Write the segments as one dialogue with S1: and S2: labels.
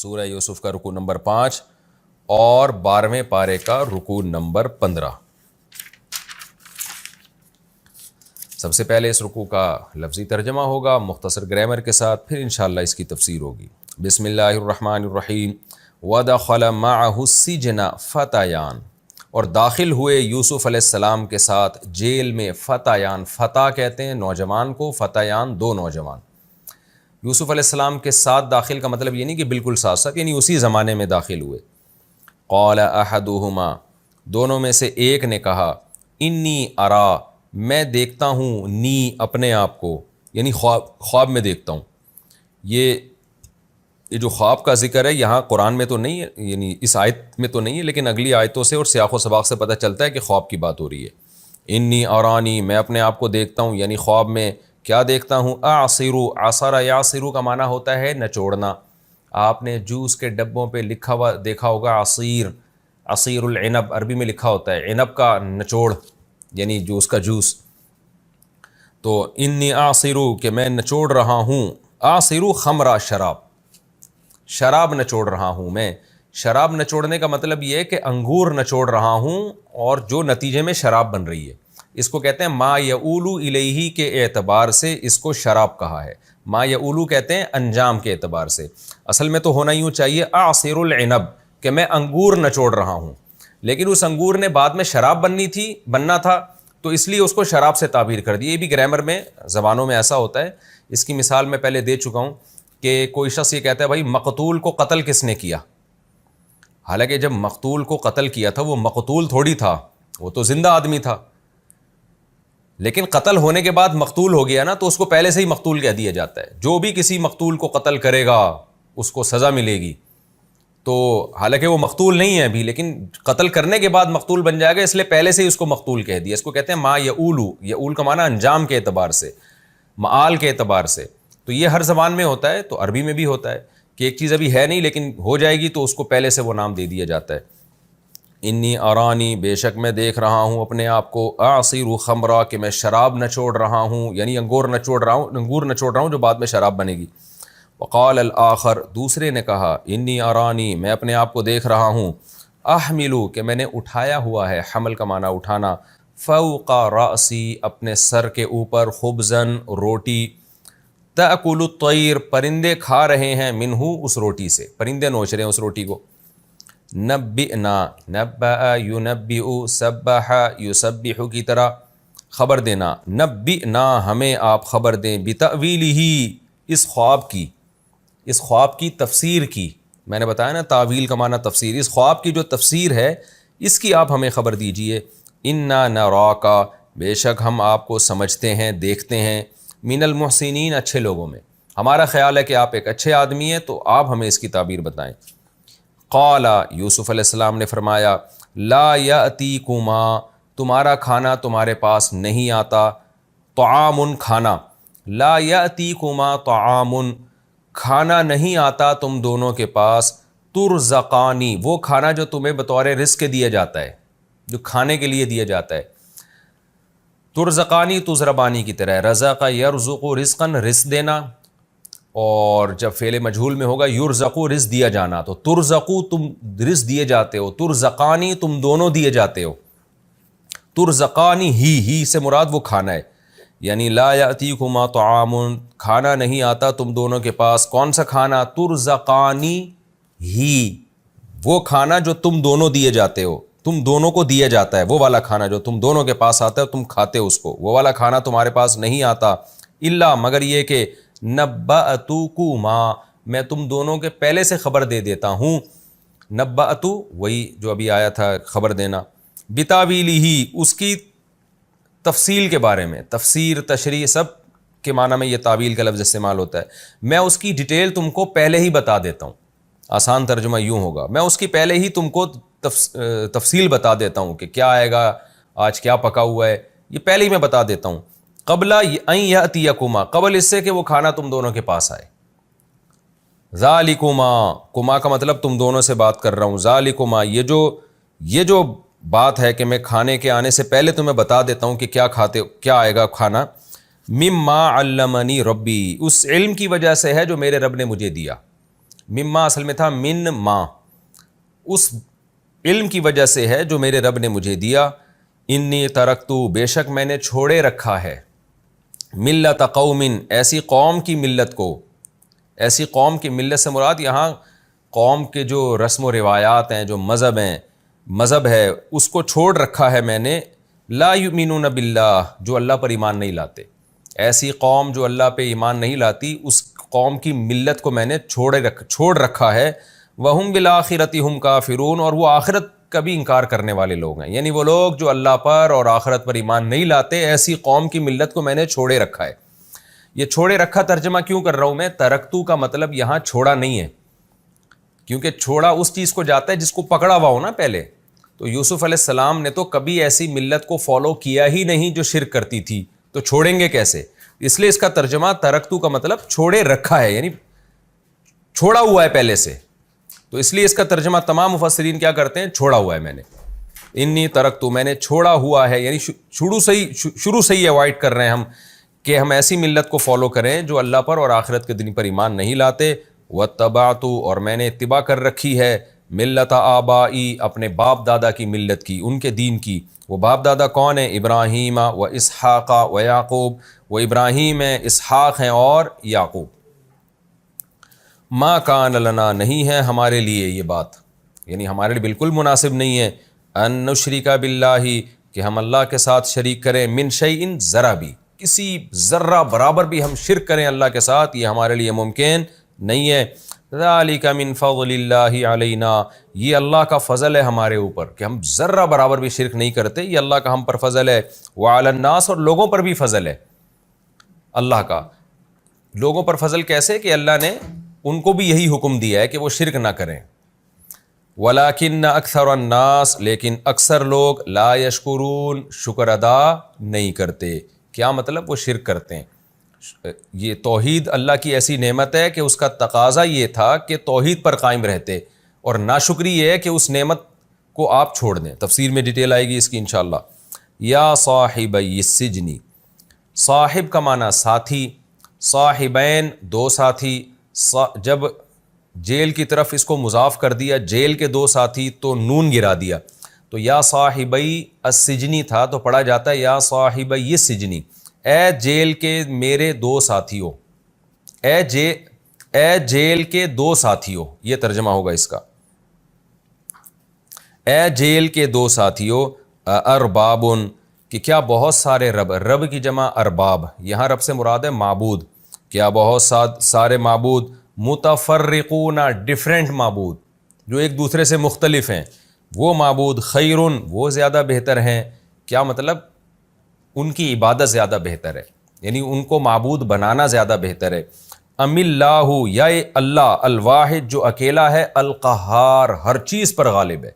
S1: سورہ یوسف کا رکوع نمبر 5 اور 12ویں پارے کا رکوع نمبر 15۔ سب سے پہلے اس رکوع کا لفظی ترجمہ ہوگا مختصر گرامر کے ساتھ، پھر انشاءاللہ اس کی تفسیر ہوگی۔ بسم اللہ الرحمن الرحیم۔ وَدَخَلَ مَعَهُ السِّجْنَ فَتَيَانِ، اور داخل ہوئے یوسف علیہ السلام کے ساتھ جیل میں فتیان، فتح کہتے ہیں نوجوان کو، فتیان دو نوجوان۔ یوسف علیہ السلام کے ساتھ داخل کا مطلب یہ نہیں کہ بالکل ساتھ ساتھ، یعنی اسی زمانے میں داخل ہوئے۔ قال احدہما، دونوں میں سے ایک نے کہا، انی ارا، میں دیکھتا ہوں، نی اپنے آپ کو، یعنی خواب میں دیکھتا ہوں۔ یہ جو خواب کا ذکر ہے یہاں قرآن میں تو نہیں ہے، یعنی اس آیت میں تو نہیں ہے، لیکن اگلی آیتوں سے اور سیاق و سباق سے پتہ چلتا ہے کہ خواب کی بات ہو رہی ہے۔ انی ارانی، میں اپنے آپ کو دیکھتا ہوں، یعنی خواب میں کیا دیکھتا ہوں؟ اعصرو، عصر یعصرو کا معنی ہوتا ہے نچوڑنا۔ آپ نے جوس کے ڈبوں پہ لکھا ہوا دیکھا ہوگا عصیر، عصیر العنب عربی میں لکھا ہوتا ہے، عنب کا نچوڑ یعنی جوس کا جوس۔ تو انی اعصرو کہ میں نچوڑ رہا ہوں، اعصرو خمرہ شراب، شراب نچوڑ رہا ہوں میں۔ شراب نچوڑنے کا مطلب یہ ہے کہ انگور نچوڑ رہا ہوں اور جو نتیجے میں شراب بن رہی ہے، اس کو کہتے ہیں ما یعولو الیہ کے اعتبار سے اس کو شراب کہا ہے۔ ما یعولو کہتے ہیں انجام کے اعتبار سے، اصل میں تو ہونا یوں چاہیے اعصر العنب کہ میں انگور نچوڑ رہا ہوں، لیکن اس انگور نے بعد میں شراب بننا تھا تو اس لیے اس کو شراب سے تعبیر کر دی۔ یہ بھی گرامر میں زبانوں میں ایسا ہوتا ہے۔ اس کی مثال میں پہلے دے چکا ہوں کہ کوئی شخص یہ کہتا ہے بھائی مقتول کو قتل کس نے کیا؟ حالانکہ جب مقتول کو قتل کیا تھا وہ مقتول تھوڑی تھا، وہ تو زندہ آدمی تھا، لیکن قتل ہونے کے بعد مقتول ہو گیا نا، تو اس کو پہلے سے ہی مقتول کہہ دیا جاتا ہے۔ جو بھی کسی مقتول کو قتل کرے گا اس کو سزا ملے گی۔ تو حالانکہ وہ مقتول نہیں ہے ابھی، لیکن قتل کرنے کے بعد مقتول بن جائے گا، اس لیے پہلے سے ہی اس کو مقتول کہہ دیا۔ اس کو کہتے ہیں ما یعولو، یعول کا معنی انجام کے اعتبار سے، معال کے اعتبار سے۔ تو یہ ہر زبان میں ہوتا ہے، تو عربی میں بھی ہوتا ہے کہ ایک چیز ابھی ہے نہیں لیکن ہو جائے گی تو اس کو پہلے سے وہ نام دے دیا جاتا ہے۔ انی ارانی، بے شک میں دیکھ رہا ہوں اپنے آپ کو، اعصر خمرہ کہ میں شراب نچوڑ رہا ہوں، یعنی انگور نچوڑ رہا ہوں جو بعد میں شراب بنے گی۔ وقال الآخر، دوسرے نے کہا، انی ارانی، میں اپنے آپ کو دیکھ رہا ہوں، احملو کہ میں نے اٹھایا ہوا ہے، حمل کا معنی اٹھانا، فوق رأسی اپنے سر کے اوپر، خبزن روٹی، تأکل الطیر پرندے کھا رہے ہیں، منہ اس روٹی سے، پرندے نوچ رہے ہیں اس روٹی کو۔ نبئنا، نبأ ینبئ، سبح یسبح کی طرح خبر دینا، نبئنا ہمیں آپ خبر دیں، بتأویلہ اس خواب کی تفسیر کی۔ میں نے بتایا نا تاویل کا معنی تفسیر، اس خواب کی جو تفسیر ہے اس کی آپ ہمیں خبر دیجئے۔ انا نراک، بے شک ہم آپ کو سمجھتے ہیں، دیکھتے ہیں، من المحسنین اچھے لوگوں میں، ہمارا خیال ہے کہ آپ ایک اچھے آدمی ہیں، تو آپ ہمیں اس کی تعبیر بتائیں۔ قال، یوسف علیہ السلام نے فرمایا، لا یأتیکما، تمہارا کھانا تمہارے پاس نہیں آتا، طعام کھانا، لا یأتیکما طعام کھانا نہیں آتا تم دونوں کے پاس، ترزقانی وہ کھانا جو تمہیں بطور رزق کے دیا جاتا ہے، جو کھانے کے لیے دیا جاتا ہے، ترزقانی تزربانی کی طرح، رزق یرزق رزقا رزق دینا، اور جب فعل مجہول میں ہوگا یرزقو رزق دیا جانا، تو ترزقو تم رزق دیے جاتے ہو، ترزقانی تم دونوں دیے جاتے ہو، ترزقانی ہی سے مراد وہ کھانا ہے، یعنی لا یأتیکما طعام کھانا نہیں آتا تم دونوں کے پاس، کون سا کھانا؟ ترزقانی ہی وہ کھانا جو تم دونوں دیے جاتے ہو، تم دونوں کو دیا جاتا ہے، وہ والا کھانا جو تم دونوں کے پاس آتا ہے تم کھاتے ہو اس کو، وہ والا کھانا تمہارے پاس نہیں آتا، الا مگر یہ کہ نبأتکما میں تم دونوں کے پہلے سے خبر دے دیتا ہوں، نبأتو وہی جو ابھی آیا تھا خبر دینا، بتاویلہ اس کی تفصیل کے بارے میں، تفسیر تشریح سب کے معنی میں یہ تعویل کا لفظ استعمال ہوتا ہے، میں اس کی ڈیٹیل تم کو پہلے ہی بتا دیتا ہوں، آسان ترجمہ یوں ہوگا، میں اس کی پہلے ہی تم کو تفصیل بتا دیتا ہوں کہ کیا آئے گا، آج کیا پکا ہوا ہے، یہ پہلے ہی میں بتا دیتا ہوں، قبل ان یأتیکما قبل اس سے کہ وہ کھانا تم دونوں کے پاس آئے، ذالکما کما کا مطلب تم دونوں سے بات کر رہا ہوں، ذالکما یہ جو بات ہے کہ میں کھانے کے آنے سے پہلے تمہیں بتا دیتا ہوں کہ کیا آئے گا کھانا، مما علمنی ربی اس علم کی وجہ سے ہے جو میرے رب نے مجھے دیا، مما اصل میں تھا من ما، اس علم کی وجہ سے ہے جو میرے رب نے مجھے دیا. انی ترکتو، بے شک میں نے چھوڑے رکھا ہے، ملت قوم، ایسی قوم کی ملت کو. ایسی قوم کی ملت سے مراد یہاں قوم کے جو رسم و روایات ہیں، جو مذہب ہے، اس کو چھوڑ رکھا ہے میں نے. لا یؤمنون باللہ، جو اللہ پر ایمان نہیں لاتے. ایسی قوم جو اللہ پہ ایمان نہیں لاتی، اس قوم کی ملت کو میں نے چھوڑ رکھا ہے. وَهُمْ بِالْآخِرَةِ هُمْ کافرون، اور وہ آخرت کا بھی انکار کرنے والے لوگ ہیں. یعنی وہ لوگ جو اللہ پر اور آخرت پر ایمان نہیں لاتے، ایسی قوم کی ملت کو میں نے چھوڑے رکھا ہے. یہ چھوڑے رکھا ترجمہ کیوں کر رہا ہوں میں؟ ترکتو کا مطلب یہاں چھوڑا نہیں ہے، کیونکہ چھوڑا اس چیز کو جاتا ہے جس کو پکڑا ہوا ہو نا پہلے. تو یوسف علیہ السلام نے تو کبھی ایسی ملت کو فالو کیا ہی نہیں جو شرک کرتی تھی، تو چھوڑیں گے کیسے؟ اس لیے اس کا ترجمہ ترکتو کا مطلب چھوڑے رکھا ہے، یعنی چھوڑا ہوا ہے پہلے سے. تو اس لیے اس کا ترجمہ تمام مفسرین کیا کرتے ہیں؟ چھوڑا ہوا ہے میں نے. انی ترکتو، میں نے چھوڑا ہوا ہے، یعنی شروع سے ہی اوائڈ کر رہے ہیں ہم کہ ہم ایسی ملت کو فالو کریں جو اللہ پر اور آخرت کے دن پر ایمان نہیں لاتے. واتبعت، اور میں نے اتباع کر رکھی ہے، ملت آبائی، اپنے باپ دادا کی ملت کی، ان کے دین کی. وہ باپ دادا کون ہیں؟ ابراہیم و اسحاق و یعقوب، وہ ابراہیم ہیں، اسحاق ہیں اور یعقوب. ما کان لنا، نہیں ہے ہمارے لیے یہ بات، یعنی ہمارے لیے بالکل مناسب نہیں ہے، ان نشرک باللہ، کہ ہم اللہ کے ساتھ شریک کریں، من شیء، ذرا بھی، کسی ذرہ برابر بھی ہم شرک کریں اللہ کے ساتھ، یہ ہمارے لیے ممکن نہیں ہے. ذالک من فضل اللہ علینا، یہ اللہ کا فضل ہے ہمارے اوپر کہ ہم ذرہ برابر بھی شرک نہیں کرتے، یہ اللہ کا ہم پر فضل ہے. وعلی الناس، اور لوگوں پر بھی فضل ہے اللہ کا. لوگوں پر فضل کیسے؟ کہ اللہ نے ان کو بھی یہی حکم دیا ہے کہ وہ شرک نہ کریں. ولیکن اکثر الناس، لیکن اکثر لوگ، لا یشکرون، شکر ادا نہیں کرتے. کیا مطلب؟ وہ شرک کرتے ہیں. یہ توحید اللہ کی ایسی نعمت ہے کہ اس کا تقاضا یہ تھا کہ توحید پر قائم رہتے، اور ناشکری یہ ہے کہ اس نعمت کو آپ چھوڑ دیں. تفسیر میں ڈیٹیل آئے گی اس کی انشاءاللہ. یا صاحبی السجن، صاحب کا معنی ساتھی، صاحبین دو ساتھی. جب جیل کی طرف اس کو مضاف کر دیا، جیل کے دو ساتھی، تو نون گرا دیا. تو یا صاحبی السجنی تھا تو پڑھا جاتا ہے یا صاحبی السجنی، اے جیل کے میرے دو ساتھیوں، اے جیل کے دو ساتھیوں، یہ ترجمہ ہوگا اس کا. اے جیل کے دو ساتھیوں، ارباب، کہ کیا بہت سارے رب، رب کی جمع ارباب، یہاں رب سے مراد ہے معبود. کیا بہت سارے معبود، متفرقون، ڈفرینٹ معبود جو ایک دوسرے سے مختلف ہیں، وہ معبود، خیرن، وہ زیادہ بہتر ہیں. کیا مطلب؟ ان کی عبادت زیادہ بہتر ہے، یعنی ان کو معبود بنانا زیادہ بہتر ہے. ام اللہ، یا اللہ، الواحد، جو اکیلا ہے، القہار، ہر چیز پر غالب ہے.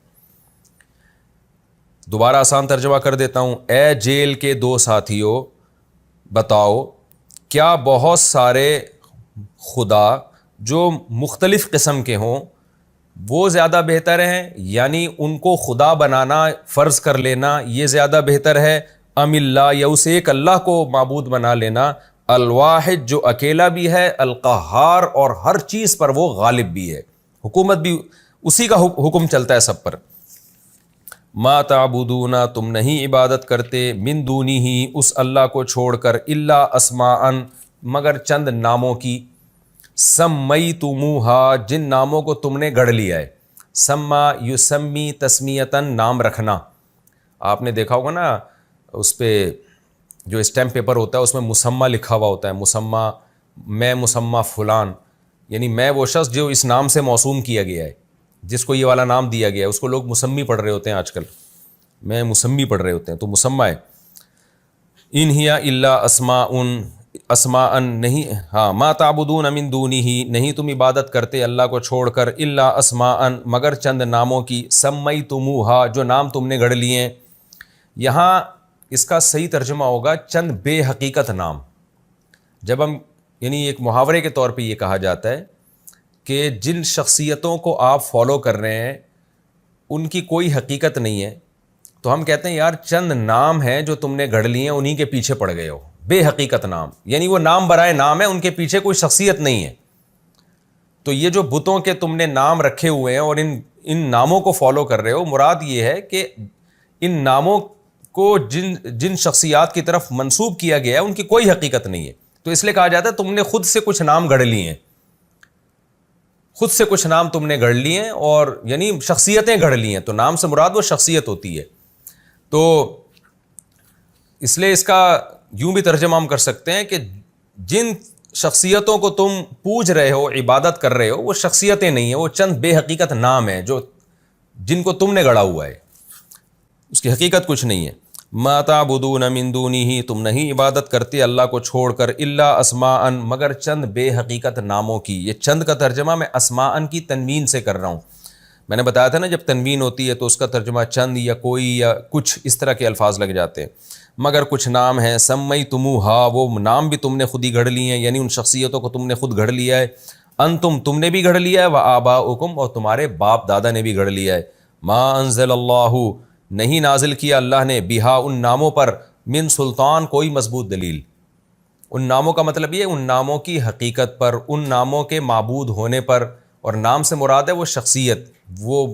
S1: دوبارہ آسان ترجمہ کر دیتا ہوں. اے جیل کے دو ساتھیوں، بتاؤ کیا بہت سارے خدا جو مختلف قسم کے ہوں وہ زیادہ بہتر ہیں، یعنی ان کو خدا بنانا، فرض کر لینا، یہ زیادہ بہتر ہے. ام اللہ، یا اسے ایک اللہ کو معبود بنا لینا، الواحد، جو اکیلا بھی ہے، القہار، اور ہر چیز پر وہ غالب بھی ہے، حکومت بھی اسی کا حکم چلتا ہے سب پر. ما تعبدون، تم نہیں عبادت کرتے، من دونہ، اس اللہ کو چھوڑ کر، الا اسماء، مگر چند ناموں کی، سمیتموہا، جن ناموں کو تم نے گڑھ لیا ہے. سما یسمی تسمیتاً، نام رکھنا. آپ نے دیکھا ہوگا نا اس پہ جو اسٹیمپ پیپر ہوتا ہے اس میں مسمى لکھا ہوا ہوتا ہے، مسمى، میں مسمى فلان، یعنی میں وہ شخص جو اس نام سے موسوم کیا گیا ہے، جس کو یہ والا نام دیا گیا ہے، اس کو لوگ مسمی پڑھ رہے ہوتے ہیں آج کل، میں مسمی پڑھ رہے ہوتے ہیں، تو مسمى ہے. ان ہی الا اسماء نہیں، ہاں، ما تعبدون من دونہ، نہیں تم عبادت کرتے اللہ کو چھوڑ کر، الا اسماء، مگر چند ناموں کی، سمیتموہا، جو نام تم نے گڑھ لیے ہیں. یہاں اس کا صحیح ترجمہ ہوگا چند بے حقیقت نام. جب ہم، یعنی ایک محاورے کے طور پہ یہ کہا جاتا ہے کہ جن شخصیتوں کو آپ فالو کر رہے ہیں ان کی کوئی حقیقت نہیں ہے، تو ہم کہتے ہیں یار چند نام ہیں جو تم نے گھڑ لیے ہیں، انہی کے پیچھے پڑ گئے ہو. بے حقیقت نام، یعنی وہ نام برائے نام ہے، ان کے پیچھے کوئی شخصیت نہیں ہے. تو یہ جو بتوں کے تم نے نام رکھے ہوئے ہیں اور ان ناموں کو فالو کر رہے ہو، مراد یہ ہے کہ ان ناموں کو جن شخصیات کی طرف منسوب کیا گیا ہے ان کی کوئی حقیقت نہیں ہے، تو اس لیے کہا جاتا ہے تم نے خود سے کچھ نام گڑھ لیے ہیں، خود سے کچھ نام تم نے گڑھ لیے ہیں، اور یعنی شخصیتیں گڑھ لی ہیں، تو نام سے مراد وہ شخصیت ہوتی ہے۔ تو اس لیے اس کا یوں بھی ترجمہ ہم کر سکتے ہیں کہ جن شخصیتوں کو تم پوج رہے ہو، عبادت کر رہے ہو، وہ شخصیتیں نہیں ہیں، وہ چند بے حقیقت نام ہیں جو جن کو تم نے گڑھا ہوا ہے، اس کی حقیقت کچھ نہیں ہے۔ ما تعبدون من دونہ، تم نہیں عبادت کرتے اللہ کو چھوڑ کر، الا اسماء، مگر چند بے حقیقت ناموں کی۔ یہ چند کا ترجمہ میں اسماء کی تنوین سے کر رہا ہوں۔ میں نے بتایا تھا نا جب تنوین ہوتی ہے تو اس کا ترجمہ چند یا کوئی یا کچھ اس طرح کے الفاظ لگ جاتے ہیں، مگر کچھ نام ہیں، سمیتموہا، وہ نام بھی تم نے خود ہی گھڑ لیے ہیں، یعنی ان شخصیتوں کو تم نے خود گھڑ لیا ہے، انتم، تم نے بھی گھڑ لیا ہے، وآباؤکم، اور تمہارے باپ دادا نے بھی گھڑ لیا ہے، ما انزل اللہ، نہیں نازل کیا اللہ نے، بہا، ان ناموں پر، من سلطان، کوئی مضبوط دلیل۔ ان ناموں کا مطلب یہ ان ناموں کی حقیقت پر، ان ناموں کے معبود ہونے پر، اور نام سے مراد ہے وہ شخصیت، وہ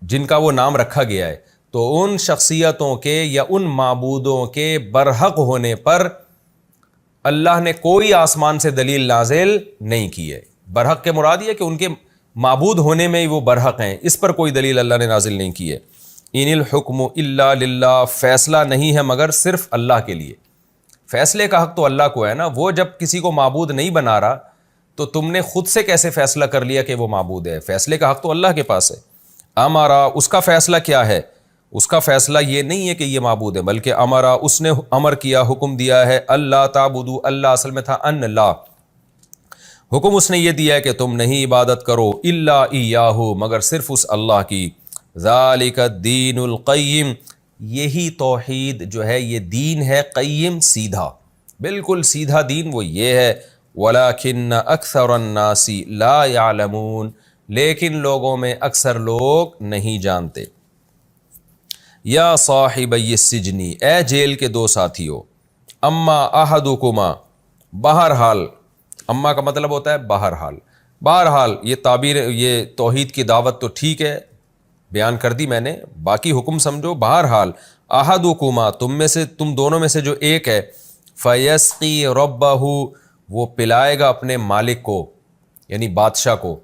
S1: جن کا وہ نام رکھا گیا ہے، تو ان شخصیتوں کے یا ان معبودوں کے برحق ہونے پر اللہ نے کوئی آسمان سے دلیل نازل نہیں کی ہے۔ برحق کے مراد یہ کہ ان کے معبود ہونے میں وہ برحق ہیں، اس پر کوئی دلیل اللہ نے نازل نہیں کی ہے۔ ان الحکم الا للہ، فیصلہ نہیں ہے مگر صرف اللہ کے لیے۔ فیصلے کا حق تو اللہ کو ہے نا، وہ جب کسی کو معبود نہیں بنا رہا تو تم نے خود سے کیسے فیصلہ کر لیا کہ وہ معبود ہے؟ فیصلے کا حق تو اللہ کے پاس ہے۔ امارا، اس کا فیصلہ کیا ہے؟ اس کا فیصلہ یہ نہیں ہے کہ یہ معبود ہے، بلکہ امارا، اس نے امر کیا، حکم دیا ہے، اللہ تعبدو، اللہ اصل میں تھا ان لا، حکم اس نے یہ دیا ہے کہ تم نہیں عبادت کرو، الا ایاہ، مگر صرف اس اللہ کی، ذالک الدین القیم، یہی توحید جو ہے یہ دین ہے قیم، سیدھا، بالکل سیدھا دین وہ یہ ہے، ولیکن اکثر الناس لا یعلمون، لیکن لوگوں میں اکثر لوگ نہیں جانتے۔ یا صاحبی السجن، اے جیل کے دو ساتھیو، اما احدکما، بہرحال، اما کا مطلب ہوتا ہے بہرحال، بہرحال یہ تعبیر، یہ توحید کی دعوت تو ٹھیک ہے بیان کر دی میں نے، باقی حکم سمجھو۔ بہرحال احدکما، تم دونوں میں سے جو ایک ہے، فیسقی ربہ، وہ پلائے گا اپنے مالک کو، یعنی بادشاہ کو،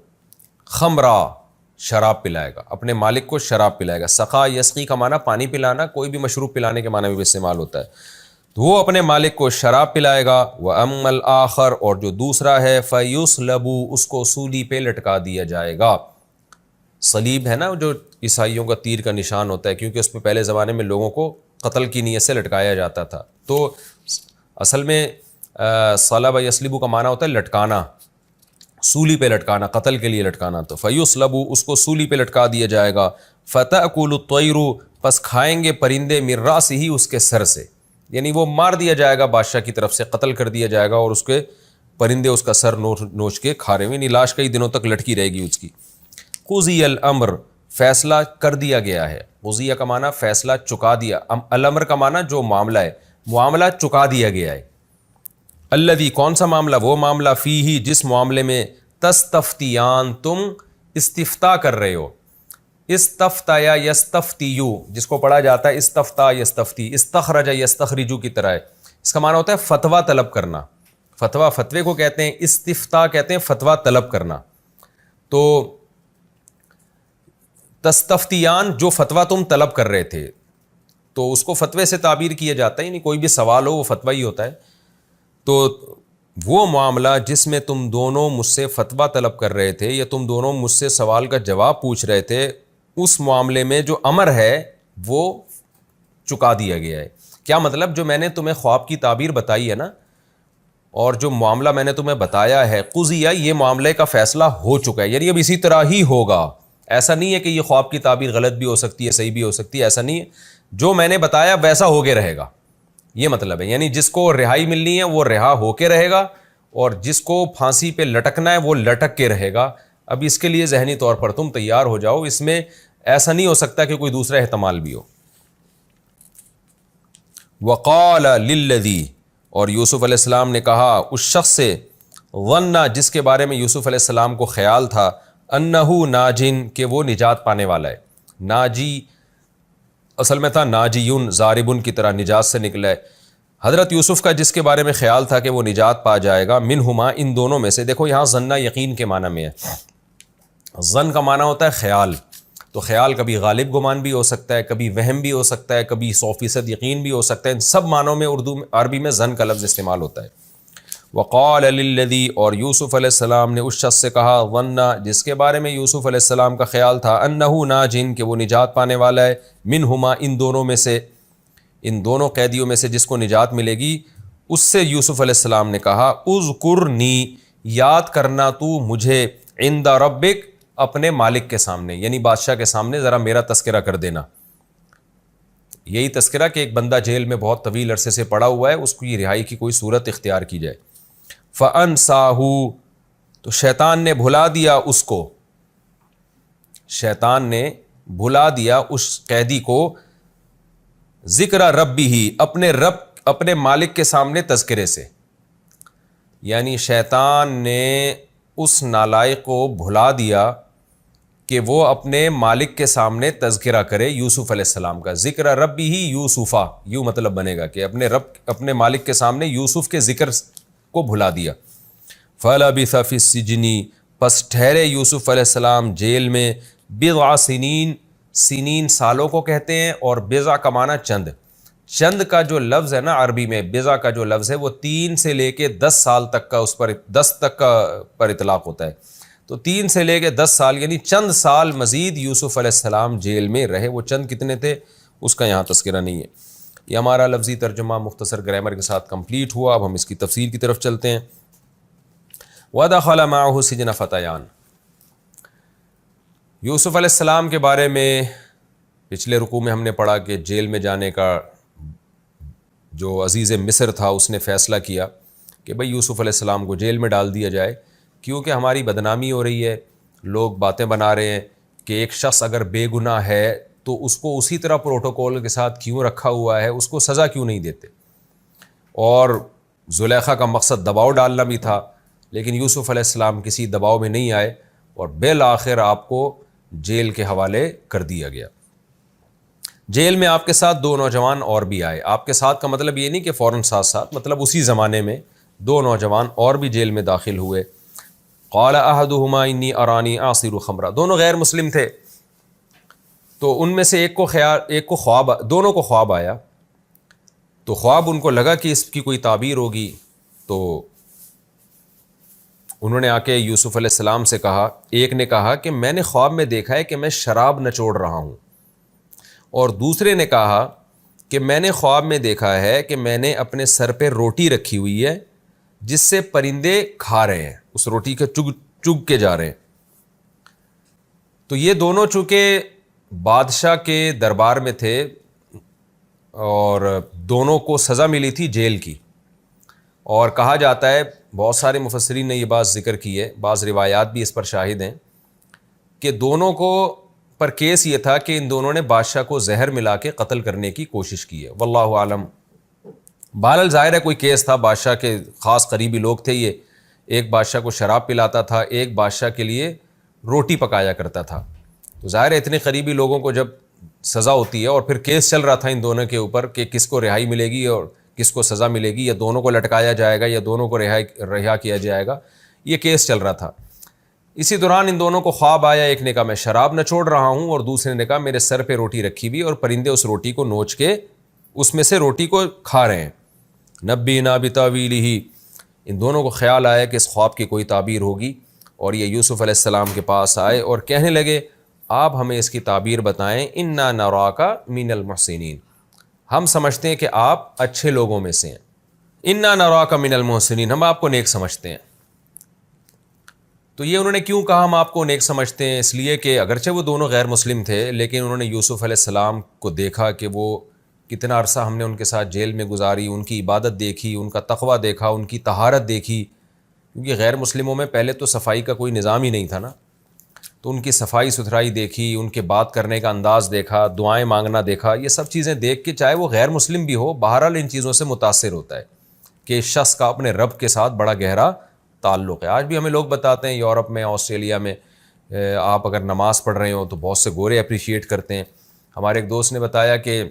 S1: خمرہ، شراب پلائے گا، اپنے مالک کو شراب پلائے گا۔ سقا یسقی کا معنی پانی پلانا، کوئی بھی مشروب پلانے کے معنی میں بھی استعمال ہوتا ہے، تو وہ اپنے مالک کو شراب پلائے گا۔ وَأَمَّا الْآخَرُ، اور جو دوسرا ہے، فَيُصْلَبُ، اس کو سولی پہ لٹکا دیا جائے گا۔ صلیب ہے نا جو عیسائیوں کا تیر کا نشان ہوتا ہے، کیونکہ اس پہ پہلے زمانے میں لوگوں کو قتل کی نیت سے لٹکایا جاتا تھا، تو اصل میں صلب یسلب کا معنی ہوتا ہے لٹکانا، سولی پہ لٹکانا، قتل کے لیے لٹکانا، تو فیصلب، اس کو سولی پہ لٹکا دیا جائے گا۔ فتأکل الطیر، پس کھائیں گے پرندے، من رأسہ، اس کے سر سے، یعنی وہ مار دیا جائے گا بادشاہ کی طرف سے، قتل کر دیا جائے گا، اور اس کے پرندے اس کا سر نوچ کے کھا رہے ہیں، یعنی لاش کئی دنوں تک لٹکی رہے گی اس کی۔ قضی الامر، فیصلہ کر دیا گیا ہے، قضیہ کا معنی فیصلہ چکا دیا، الامر کا معنی جو معاملہ ہے، معاملہ چکا دیا گیا ہے۔ الذی، کون سا معاملہ؟ وہ معاملہ، فیہ، جس معاملے میں، تستفتیان، تم استفتاء کر رہے ہو، استفتا یا یستفتیو، جس کو پڑھا جاتا ہے استفتا یستفتی، استخرج یستخرجو کی طرح ہے، اس کا معنی ہوتا ہے فتویٰ طلب کرنا، فتوے کو کہتے ہیں استفتاء، کہتے ہیں فتویٰ طلب کرنا۔ تو تستفتیان، جو فتویٰ تم طلب کر رہے تھے، تو اس کو فتوے سے تعبیر کیا جاتا ہے، یعنی کوئی بھی سوال ہو وہ فتویٰ ہی ہوتا ہے، تو وہ معاملہ جس میں تم دونوں مجھ سے فتویٰ طلب کر رہے تھے یا تم دونوں مجھ سے سوال کا جواب پوچھ رہے تھے، اس معاملے میں جو امر ہے وہ چکا دیا گیا ہے۔ کیا مطلب؟ جو میں نے تمہیں خواب کی تعبیر بتائی ہے نا، اور جو معاملہ میں نے تمہیں بتایا ہے، قضیہ، یہ معاملے کا فیصلہ ہو چکا ہے، یعنی اب اسی طرح ہی ہوگا، ایسا نہیں ہے کہ یہ خواب کی تعبیر غلط بھی ہو سکتی ہے، صحیح بھی ہو سکتی ہے، ایسا نہیں ہے، جو میں نے بتایا ویسا ہو کے رہے گا، یہ مطلب ہے، یعنی جس کو رہائی ملنی ہے وہ رہا ہو کے رہے گا، اور جس کو پھانسی پہ لٹکنا ہے وہ لٹک کے رہے گا۔ اب اس کے لیے ذہنی طور پر تم تیار ہو جاؤ، اس میں ایسا نہیں ہو سکتا کہ کوئی دوسرا احتمال بھی ہو۔ وقال للذی، اور یوسف علیہ السلام نے کہا اس شخص سے، ظن جس کے بارے میں یوسف علیہ السلام کو خیال تھا انہو ناجن کہ وہ نجات پانے والا ہے. ناجی اصل میں تھا ناجیون ضاربن کی طرح نجات سے نکلا ہے. حضرت یوسف کا جس کے بارے میں خیال تھا کہ وہ نجات پا جائے گا منہما ان دونوں میں سے. دیکھو یہاں ظنہ یقین کے معنی میں ہے. ظن کا معنی ہوتا ہے خیال. تو خیال کبھی غالب گمان بھی ہو سکتا ہے, کبھی وہم بھی ہو سکتا ہے, کبھی 100% یقین بھی ہو سکتا ہے. ان سب معنوں میں اردو میں عربی میں ظن کا لفظ استعمال ہوتا ہے. وقال للذی اور یوسف علیہ السلام نے اس شخص سے کہا ظن جس کے بارے میں یوسف علیہ السلام کا خیال تھا انہو ناجن کہ وہ نجات پانے والا ہے منہما ان دونوں میں سے, ان دونوں قیدیوں میں سے جس کو نجات ملے گی. اس سے یوسف علیہ السلام نے کہا اذکرنی یاد کرنا تو مجھے عند ربک اپنے مالک کے سامنے, یعنی بادشاہ کے سامنے ذرا میرا تذکرہ کر دینا. یہی تذکرہ کہ ایک بندہ جیل میں بہت طویل عرصے سے پڑا ہوا ہے, اس کی رہائی کی کوئی صورت اختیار کی جائے. فَأَنْسَاهُ تو شیطان نے بھلا دیا اس کو, شیطان نے بھلا دیا اس قیدی کو ذکر ربی اپنے رب اپنے مالک کے سامنے تذکرے سے. یعنی شیطان نے اس نالائق کو بھلا دیا کہ وہ اپنے مالک کے سامنے تذکرہ کرے یوسف علیہ السلام کا. ذکر ربی ہی یوسفا, یوں مطلب بنے گا کہ اپنے مالک کے سامنے یوسف کے ذکر کو بھلا دیا. فَلَبِثَ فِي السِّجْنِ پس ٹھہرے یوسف علیہ السلام جیل میں بضع سنین, سنین سالوں کو کہتے ہیں, اور بضع کا معنی چند. چند کا جو لفظ ہے نا عربی میں, بضع کا جو لفظ ہے وہ 3 سے لے کے 10 سال تک کا اس پر 10 تک کا پر اطلاق ہوتا ہے. تو 3 سے لے کے 10 سال یعنی چند سال مزید یوسف علیہ السلام جیل میں رہے. وہ چند کتنے تھے اس کا یہاں تذکرہ نہیں ہے. یہ ہمارا لفظی ترجمہ مختصر گرامر کے ساتھ کمپلیٹ ہوا. اب ہم اس کی تفسیر کی طرف چلتے ہیں. وَدَخَلَ مَعَهُ السِّجْنَ فَتَيَانِ یوسف علیہ السلام کے بارے میں پچھلے رکوع میں ہم نے پڑھا کہ جیل میں جانے کا جو عزیز مصر تھا اس نے فیصلہ کیا کہ بھئی یوسف علیہ السلام کو جیل میں ڈال دیا جائے, کیونکہ ہماری بدنامی ہو رہی ہے. لوگ باتیں بنا رہے ہیں کہ ایک شخص اگر بے گناہ ہے تو اس کو اسی طرح پروٹوکول کے ساتھ کیوں رکھا ہوا ہے, اس کو سزا کیوں نہیں دیتے. اور زلیخا کا مقصد دباؤ ڈالنا بھی تھا, لیکن یوسف علیہ السلام کسی دباؤ میں نہیں آئے اور بالآخر آپ کو جیل کے حوالے کر دیا گیا. جیل میں آپ کے ساتھ 2 نوجوان اور بھی آئے. آپ کے ساتھ کا مطلب یہ نہیں کہ فوراً ساتھ, مطلب اسی زمانے میں 2 نوجوان اور بھی جیل میں داخل ہوئے. قال احدهما انی ارانی اعصر خمرا, دونوں غیر مسلم تھے. تو ان میں سے ایک کو خواب, دونوں کو خواب آیا. تو خواب ان کو لگا کہ اس کی کوئی تعبیر ہوگی. تو انہوں نے آ کے یوسف علیہ السلام سے کہا. ایک نے کہا کہ میں نے خواب میں دیکھا ہے کہ میں شراب نچوڑ رہا ہوں, اور دوسرے نے کہا کہ میں نے خواب میں دیکھا ہے کہ میں نے اپنے سر پہ روٹی رکھی ہوئی ہے جس سے پرندے کھا رہے ہیں, اس روٹی کے چگ کے جا رہے ہیں. تو یہ دونوں چونکہ بادشاہ کے دربار میں تھے اور دونوں کو سزا ملی تھی جیل کی. اور کہا جاتا ہے, بہت سارے مفسرین نے یہ بات ذکر کی ہے, بعض روایات بھی اس پر شاہد ہیں, کہ دونوں کو پر کیس یہ تھا کہ ان دونوں نے بادشاہ کو زہر ملا کے قتل کرنے کی کوشش کی ہے. واللہ عالم. بہرحال ظاہر ہے کوئی کیس تھا, بادشاہ کے خاص قریبی لوگ تھے یہ. ایک بادشاہ کو شراب پلاتا تھا, ایک بادشاہ کے لیے روٹی پکایا کرتا تھا. تو ظاہر ہے اتنے قریبی لوگوں کو جب سزا ہوتی ہے, اور پھر کیس چل رہا تھا ان دونوں کے اوپر کہ کس کو رہائی ملے گی اور کس کو سزا ملے گی, یا دونوں کو لٹکایا جائے گا یا دونوں کو رہا کیا جائے گا, یہ کیس چل رہا تھا. اسی دوران ان دونوں کو خواب آیا. ایک نے کہا میں شراب نچوڑ رہا ہوں, اور دوسرے نے کہا میرے سر پہ روٹی رکھی ہوئی اور پرندے اس روٹی کو نوچ کے اس میں سے روٹی کو کھا رہے ہیں. نبینا بتاویلہ, ان دونوں کو خیال آیا کہ اس خواب کی کوئی تعبیر ہوگی, اور یہ یوسف علیہ السلام کے پاس آئے اور کہنے لگے آپ ہمیں اس کی تعبیر بتائیں. انا نراک من المحسنین, ہم سمجھتے ہیں کہ آپ اچھے لوگوں میں سے ہیں. انا نراک من المحسنین, ہم آپ کو نیک سمجھتے ہیں. تو یہ انہوں نے کیوں کہا ہم آپ کو نیک سمجھتے ہیں؟ اس لیے کہ اگرچہ وہ دونوں غیر مسلم تھے, لیکن انہوں نے یوسف علیہ السلام کو دیکھا کہ وہ کتنا عرصہ ہم نے ان کے ساتھ جیل میں گزاری, ان کی عبادت دیکھی, ان کا تقوی دیکھا, ان کی طہارت دیکھی. کیونکہ غیر مسلموں میں پہلے تو صفائی کا کوئی نظام ہی نہیں تھا نا, تو ان کی صفائی ستھرائی دیکھی, ان کے بات کرنے کا انداز دیکھا, دعائیں مانگنا دیکھا. یہ سب چیزیں دیکھ کے چاہے وہ غیر مسلم بھی ہو, بہرحال ان چیزوں سے متاثر ہوتا ہے کہ اس شخص کا اپنے رب کے ساتھ بڑا گہرا تعلق ہے. آج بھی ہمیں لوگ بتاتے ہیں یورپ میں, آسٹریلیا میں, آپ اگر نماز پڑھ رہے ہو تو بہت سے گورے اپریشیٹ کرتے ہیں. ہمارے ایک دوست نے بتایا کہ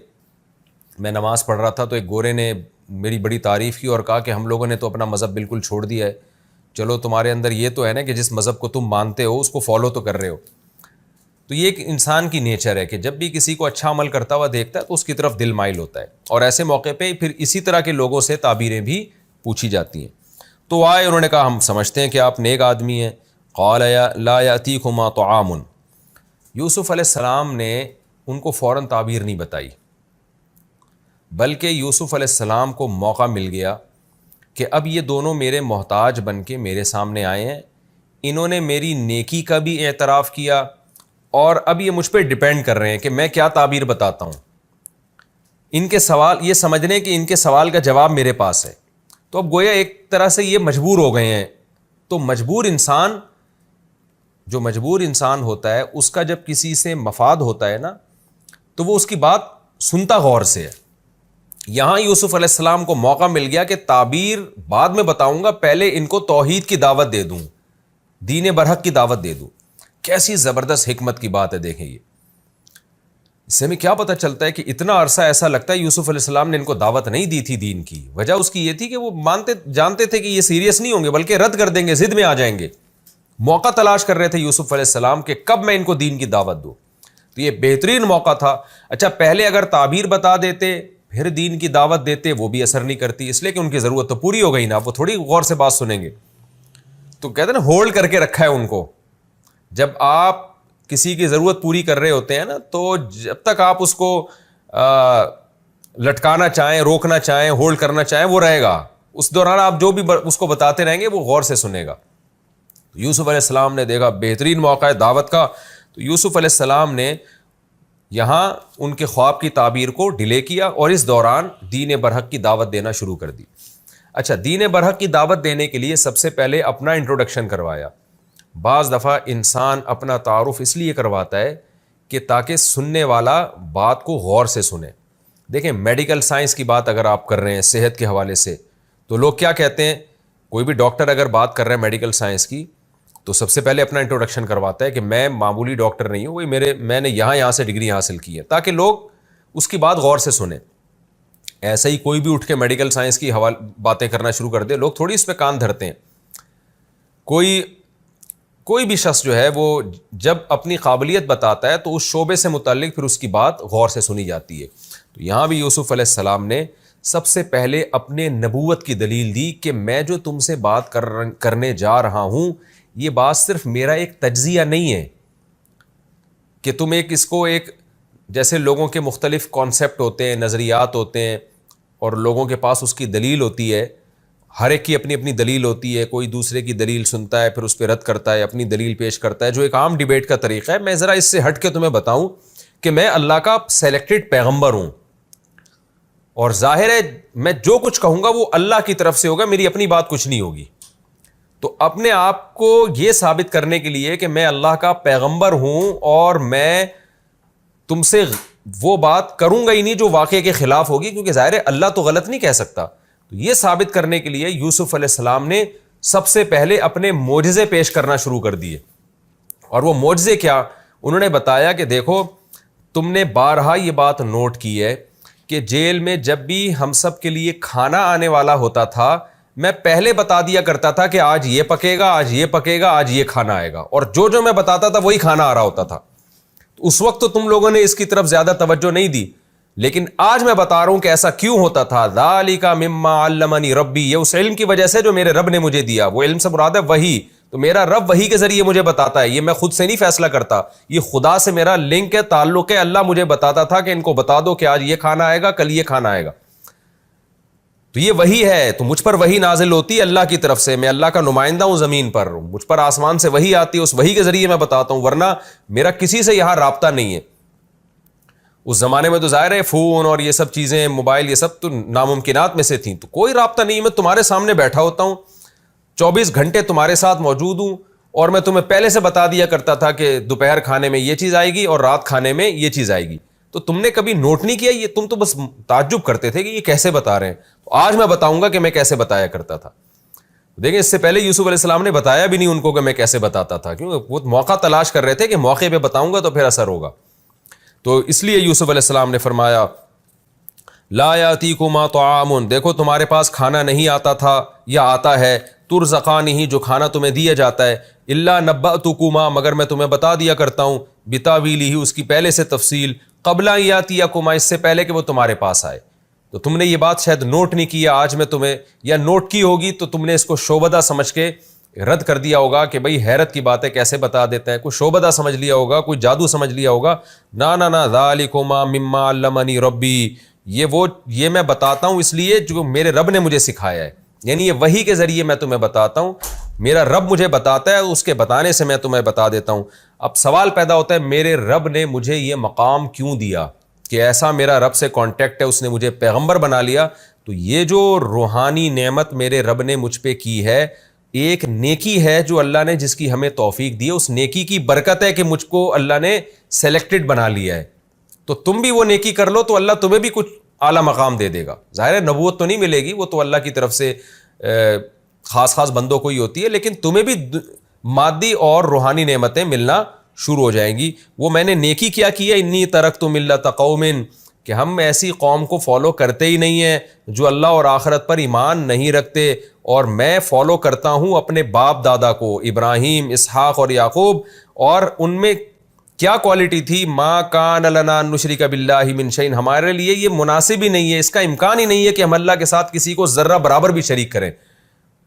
S1: میں نماز پڑھ رہا تھا تو ایک گورے نے میری بڑی تعریف کی اور کہا کہ ہم لوگوں نے تو اپنا مذہب بالکل چھوڑ دیا ہے. چلو تمہارے اندر یہ تو ہے نا کہ جس مذہب کو تم مانتے ہو اس کو فالو تو کر رہے ہو. تو یہ ایک انسان کی نیچر ہے کہ جب بھی کسی کو اچھا عمل کرتا ہوا دیکھتا ہے تو اس کی طرف دل مائل ہوتا ہے, اور ایسے موقع پہ پھر اسی طرح کے لوگوں سے تعبیریں بھی پوچھی جاتی ہیں. تو آئے, انہوں نے کہا ہم سمجھتے ہیں کہ آپ نیک آدمی ہیں. قال لا یأتیکما طعام. یوسف علیہ السلام نے ان کو فوراً تعبیر نہیں بتائی, بلکہ یوسف علیہ السلام کو موقع مل گیا کہ اب یہ دونوں میرے محتاج بن کے میرے سامنے آئے ہیں, انہوں نے میری نیکی کا بھی اعتراف کیا اور اب یہ مجھ پہ ڈیپینڈ کر رہے ہیں کہ میں کیا تعبیر بتاتا ہوں. ان کے سوال یہ سمجھنے کہ ان کے سوال کا جواب میرے پاس ہے. تو اب گویا ایک طرح سے یہ مجبور ہو گئے ہیں. تو جو مجبور انسان ہوتا ہے اس کا جب کسی سے مفاد ہوتا ہے نا تو وہ اس کی بات سنتا غور سے ہے. یہاں یوسف علیہ السلام کو موقع مل گیا کہ تعبیر بعد میں بتاؤں گا, پہلے ان کو توحید کی دعوت دے دوں, دین برحق کی دعوت دے دوں. کیسی زبردست حکمت کی بات ہے. دیکھیں یہ اس سے ہمیں کیا پتہ چلتا ہے کہ اتنا عرصہ ایسا لگتا ہے یوسف علیہ السلام نے ان کو دعوت نہیں دی تھی دین کی. وجہ اس کی یہ تھی کہ وہ جانتے تھے کہ یہ سیریس نہیں ہوں گے بلکہ رد کر دیں گے, ضد میں آ جائیں گے. موقع تلاش کر رہے تھے یوسف علیہ السلام کہ کب میں ان کو دین کی دعوت دوں. تو یہ بہترین موقع تھا. اچھا پہلے اگر تعبیر بتا دیتے پھر دین کی دعوت دیتے وہ بھی اثر نہیں کرتی, اس لیے کہ ان کی ضرورت تو پوری ہو گئی نا, وہ تھوڑی غور سے بات سنیں گے. تو کہتے ہیں نا ہولڈ کر کے رکھا ہے ان کو. جب آپ کسی کی ضرورت پوری کر رہے ہوتے ہیں نا تو جب تک آپ اس کو لٹکانا چاہیں, روکنا چاہیں, ہولڈ کرنا چاہیں وہ رہے گا. اس دوران آپ جو بھی اس کو بتاتے رہیں گے وہ غور سے سنے گا. یوسف علیہ السلام نے دیکھا بہترین موقع ہے دعوت کا, تو یوسف علیہ السلام نے یہاں ان کے خواب کی تعبیر کو ڈیلے کیا اور اس دوران دین برحق کی دعوت دینا شروع کر دی. اچھا دین برحق کی دعوت دینے کے لیے سب سے پہلے اپنا انٹروڈکشن کروایا. بعض دفعہ انسان اپنا تعارف اس لیے کرواتا ہے کہ تاکہ سننے والا بات کو غور سے سنے. دیکھیں میڈیکل سائنس کی بات اگر آپ کر رہے ہیں صحت کے حوالے سے تو لوگ کیا کہتے ہیں, کوئی بھی ڈاکٹر اگر بات کر رہے ہیں میڈیکل سائنس کی تو سب سے پہلے اپنا انٹروڈکشن کرواتا ہے کہ میں معمولی ڈاکٹر نہیں ہوں, میں نے یہاں سے ڈگری حاصل کی ہے, تاکہ لوگ اس کی بات غور سے سنیں. ایسا ہی کوئی بھی اٹھ کے میڈیکل سائنس کی باتیں کرنا شروع کر دے, لوگ تھوڑی اس پہ کان دھرتے ہیں. کوئی بھی شخص جو ہے وہ جب اپنی قابلیت بتاتا ہے تو اس شعبے سے متعلق پھر اس کی بات غور سے سنی جاتی ہے. تو یہاں بھی یوسف علیہ السلام نے سب سے پہلے اپنے نبوت کی دلیل دی کہ میں جو تم سے بات کرنے جا رہا ہوں یہ بات صرف میرا ایک تجزیہ نہیں ہے کہ تم اس کو جیسے لوگوں کے مختلف کانسیپٹ ہوتے ہیں, نظریات ہوتے ہیں اور لوگوں کے پاس اس کی دلیل ہوتی ہے, ہر ایک کی اپنی اپنی دلیل ہوتی ہے, کوئی دوسرے کی دلیل سنتا ہے پھر اس پہ رد کرتا ہے, اپنی دلیل پیش کرتا ہے, جو ایک عام ڈیبیٹ کا طریقہ ہے. میں ذرا اس سے ہٹ کے تمہیں بتاؤں کہ میں اللہ کا سلیکٹڈ پیغمبر ہوں اور ظاہر ہے میں جو کچھ کہوں گا وہ اللہ کی طرف سے ہوگا, میری اپنی بات کچھ نہیں ہوگی. تو اپنے آپ کو یہ ثابت کرنے کے لیے کہ میں اللہ کا پیغمبر ہوں اور میں تم سے وہ بات کروں گا ہی نہیں جو واقعے کے خلاف ہوگی, کیونکہ ظاہر ہے اللہ تو غلط نہیں کہہ سکتا. تو یہ ثابت کرنے کے لیے یوسف علیہ السلام نے سب سے پہلے اپنے معجزے پیش کرنا شروع کر دیے. اور وہ معجزے کیا, انہوں نے بتایا کہ دیکھو تم نے بارہا یہ بات نوٹ کی ہے کہ جیل میں جب بھی ہم سب کے لیے کھانا آنے والا ہوتا تھا میں پہلے بتا دیا کرتا تھا کہ آج یہ پکے گا, آج یہ پکے گا, آج یہ کھانا آئے گا, اور جو میں بتاتا تھا وہی کھانا آ رہا ہوتا تھا. اس وقت تو تم لوگوں نے اس کی طرف زیادہ توجہ نہیں دی, لیکن آج میں بتا رہا ہوں کہ ایسا کیوں ہوتا تھا. ذالک مما علمنی ربی, یہ اس علم کی وجہ سے جو میرے رب نے مجھے دیا. وہ علم سے مراد ہے وحی, تو میرا رب وحی کے ذریعے مجھے بتاتا ہے, یہ میں خود سے نہیں فیصلہ کرتا, یہ خدا سے میرا لنک ہے, تعلق ہے. اللہ مجھے بتاتا تھا کہ ان کو بتا دو کہ آج یہ کھانا آئے گا, کل یہ کھانا آئے گا. تو یہ وحی ہے, تو مجھ پر وحی نازل ہوتی ہے اللہ کی طرف سے, میں اللہ کا نمائندہ ہوں زمین پر, مجھ پر آسمان سے وحی آتی ہے, اس وحی کے ذریعے میں بتاتا ہوں, ورنہ میرا کسی سے یہاں رابطہ نہیں ہے. اس زمانے میں تو ظاہر ہے فون اور یہ سب چیزیں, موبائل, یہ سب تو ناممکنات میں سے تھیں, تو کوئی رابطہ نہیں. میں تمہارے سامنے بیٹھا ہوتا ہوں, 24 گھنٹے تمہارے ساتھ موجود ہوں, اور میں تمہیں پہلے سے بتا دیا کرتا تھا کہ دوپہر کھانے میں یہ چیز آئے گی اور رات کھانے میں یہ چیز آئے گی. تو تم نے کبھی نوٹ نہیں کیا, یہ تم تو بس تعجب کرتے تھے کہ یہ کیسے بتا رہے ہیں. تو آج میں بتاؤں گا کہ میں کیسے بتایا کرتا تھا. دیکھیں اس سے پہلے یوسف علیہ السلام نے بتایا بھی نہیں ان کو کہ میں کیسے بتاتا تھا، کیونکہ وہ موقع تلاش کر رہے تھے کہ موقع پہ بتاؤں گا تو پھر اثر ہوگا. تو اس لیے یوسف علیہ السلام نے فرمایا لا یاتیکما طعام، دیکھو تمہارے پاس کھانا نہیں آتا تھا یا آتا ہے، ترزقانہ، جو کھانا تمہیں دیا جاتا ہے، الا نبأتکما، مگر میں تمہیں بتا دیا کرتا ہوں، بتاویلہ، اس کی پہلے سے تفصیل، قبل ان یاتیکما، اس سے پہلے کہ وہ تمہارے پاس آئے. تو تم نے یہ بات شاید نوٹ نہیں کی، آج میں تمہیں، یا نوٹ کی ہوگی تو تم نے اس کو شعبدہ سمجھ کے رد کر دیا ہوگا کہ بھئی حیرت کی باتیں کیسے بتا دیتا ہے، کوئی شعبدہ سمجھ لیا ہوگا، کوئی جادو سمجھ لیا ہوگا. نا ذالکما مما علمنی ربی، یہ میں بتاتا ہوں اس لیے جو میرے رب نے مجھے سکھایا ہے، یعنی یہ وحی کے ذریعے میں تمہیں بتاتا ہوں، میرا رب مجھے بتاتا ہے، اس کے بتانے سے میں تمہیں بتا دیتا ہوں. اب سوال پیدا ہوتا ہے میرے رب نے مجھے یہ مقام کیوں دیا کہ ایسا میرا رب سے کانٹیکٹ ہے، اس نے مجھے پیغمبر بنا لیا. تو یہ جو روحانی نعمت میرے رب نے مجھ پہ کی ہے، ایک نیکی ہے جو اللہ نے جس کی ہمیں توفیق دی ہے، اس نیکی کی برکت ہے کہ مجھ کو اللہ نے سلیکٹڈ بنا لیا ہے. تو تم بھی وہ نیکی کر لو تو اللہ تمہیں بھی کچھ اعلیٰ مقام دے دے گا. ظاہر ہے نبوت تو نہیں ملے گی، وہ تو اللہ کی طرف سے خاص بندوں کو ہی ہوتی ہے، لیکن تمہیں بھی مادی اور روحانی نعمتیں ملنا شروع ہو جائیں گی. وہ میں نے نیکی کیا کی ہے، انی ترکت ملت قوم، کہ ہم ایسی قوم کو فالو کرتے ہی نہیں ہیں جو اللہ اور آخرت پر ایمان نہیں رکھتے، اور میں فالو کرتا ہوں اپنے باپ دادا کو، ابراہیم، اسحاق اور یعقوب. اور ان میں کیا کوالٹی تھی؟ ما کان لنا ان نشرک باللہ من شیء، ہمارے لیے یہ مناسب ہی نہیں ہے، اس کا امکان ہی نہیں ہے کہ ہم اللہ کے ساتھ کسی کو ذرہ برابر بھی شریک کریں.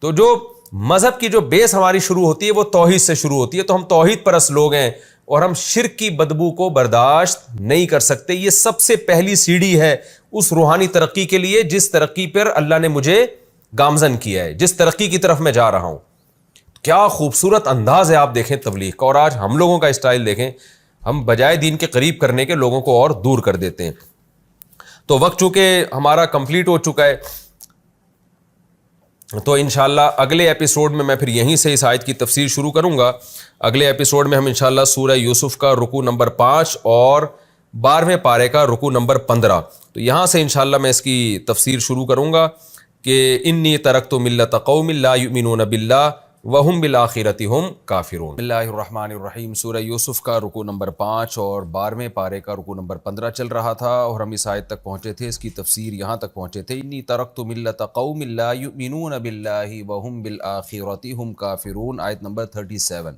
S1: تو جو مذہب کی جو بیس ہماری شروع ہوتی ہے وہ توحید سے شروع ہوتی ہے. تو ہم توحید پرست لوگ ہیں اور ہم شرک کی بدبو کو برداشت نہیں کر سکتے. یہ سب سے پہلی سیڑھی ہے اس روحانی ترقی کے لیے جس ترقی پر اللہ نے مجھے گامزن کیا ہے، جس ترقی کی طرف میں جا رہا ہوں. کیا خوبصورت انداز ہے آپ دیکھیں تبلیغ کا، اور آج ہم لوگوں کا اسٹائل دیکھیں، ہم بجائے دین کے قریب کرنے کے لوگوں کو اور دور کر دیتے ہیں. تو وقت چونکہ ہمارا کمپلیٹ ہو چکا ہے، تو انشاءاللہ اگلے ایپیسوڈ میں پھر یہیں سے اس آیت کی تفسیر شروع کروں گا. اگلے ایپیسوڈ میں ہم انشاءاللہ سورہ یوسف کا رکوع نمبر 5 اور 12ویں پارے کا رکوع نمبر 15، تو یہاں سے انشاءاللہ میں اس کی تفسیر شروع کروں گا کہ انی ترکت ملت قوم لا یؤمنون باللہ وہم بالآخرۃ ہم کافرون. بسم اللہ الرحمن الرحیم. سورہ یوسف کا رکوع نمبر 5 اور 12ویں پارے کا رکوع نمبر 15 چل رہا تھا، اور ہم اس آیت تک پہنچے تھے، اس کی تفسیر یہاں تک پہنچے تھے، انی ترکت ملت قوم لا یؤمنون باللہ وہم بالآخرۃ ہم کافرون، آیت نمبر 37.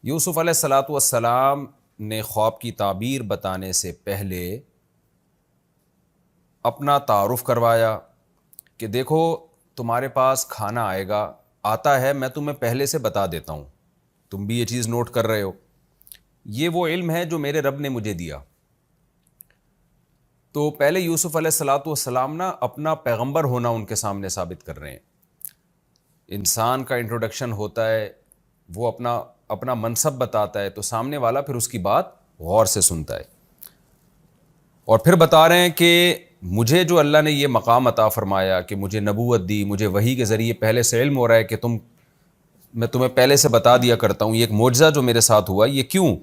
S1: یوسف علیہ السلام نے خواب کی تعبیر بتانے سے پہلے اپنا تعارف کروایا کہ دیکھو تمہارے پاس کھانا آئے گا، آتا ہے، میں تمہیں پہلے سے بتا دیتا ہوں، تم بھی یہ چیز نوٹ کر رہے ہو، یہ وہ علم ہے جو میرے رب نے مجھے دیا. تو پہلے یوسف علیہ السلام نا اپنا پیغمبر ہونا ان کے سامنے ثابت کر رہے ہیں. انسان کا انٹروڈکشن ہوتا ہے، وہ اپنا منصب بتاتا ہے، تو سامنے والا پھر اس کی بات غور سے سنتا ہے، اور پھر بتا رہے ہیں کہ مجھے جو اللہ نے یہ مقام عطا فرمایا کہ مجھے نبوت دی، مجھے وحی کے ذریعے پہلے سے علم ہو رہا ہے کہ میں تمہیں پہلے سے بتا دیا کرتا ہوں، یہ ایک معجزہ جو میرے ساتھ ہوا. یہ کیوں؟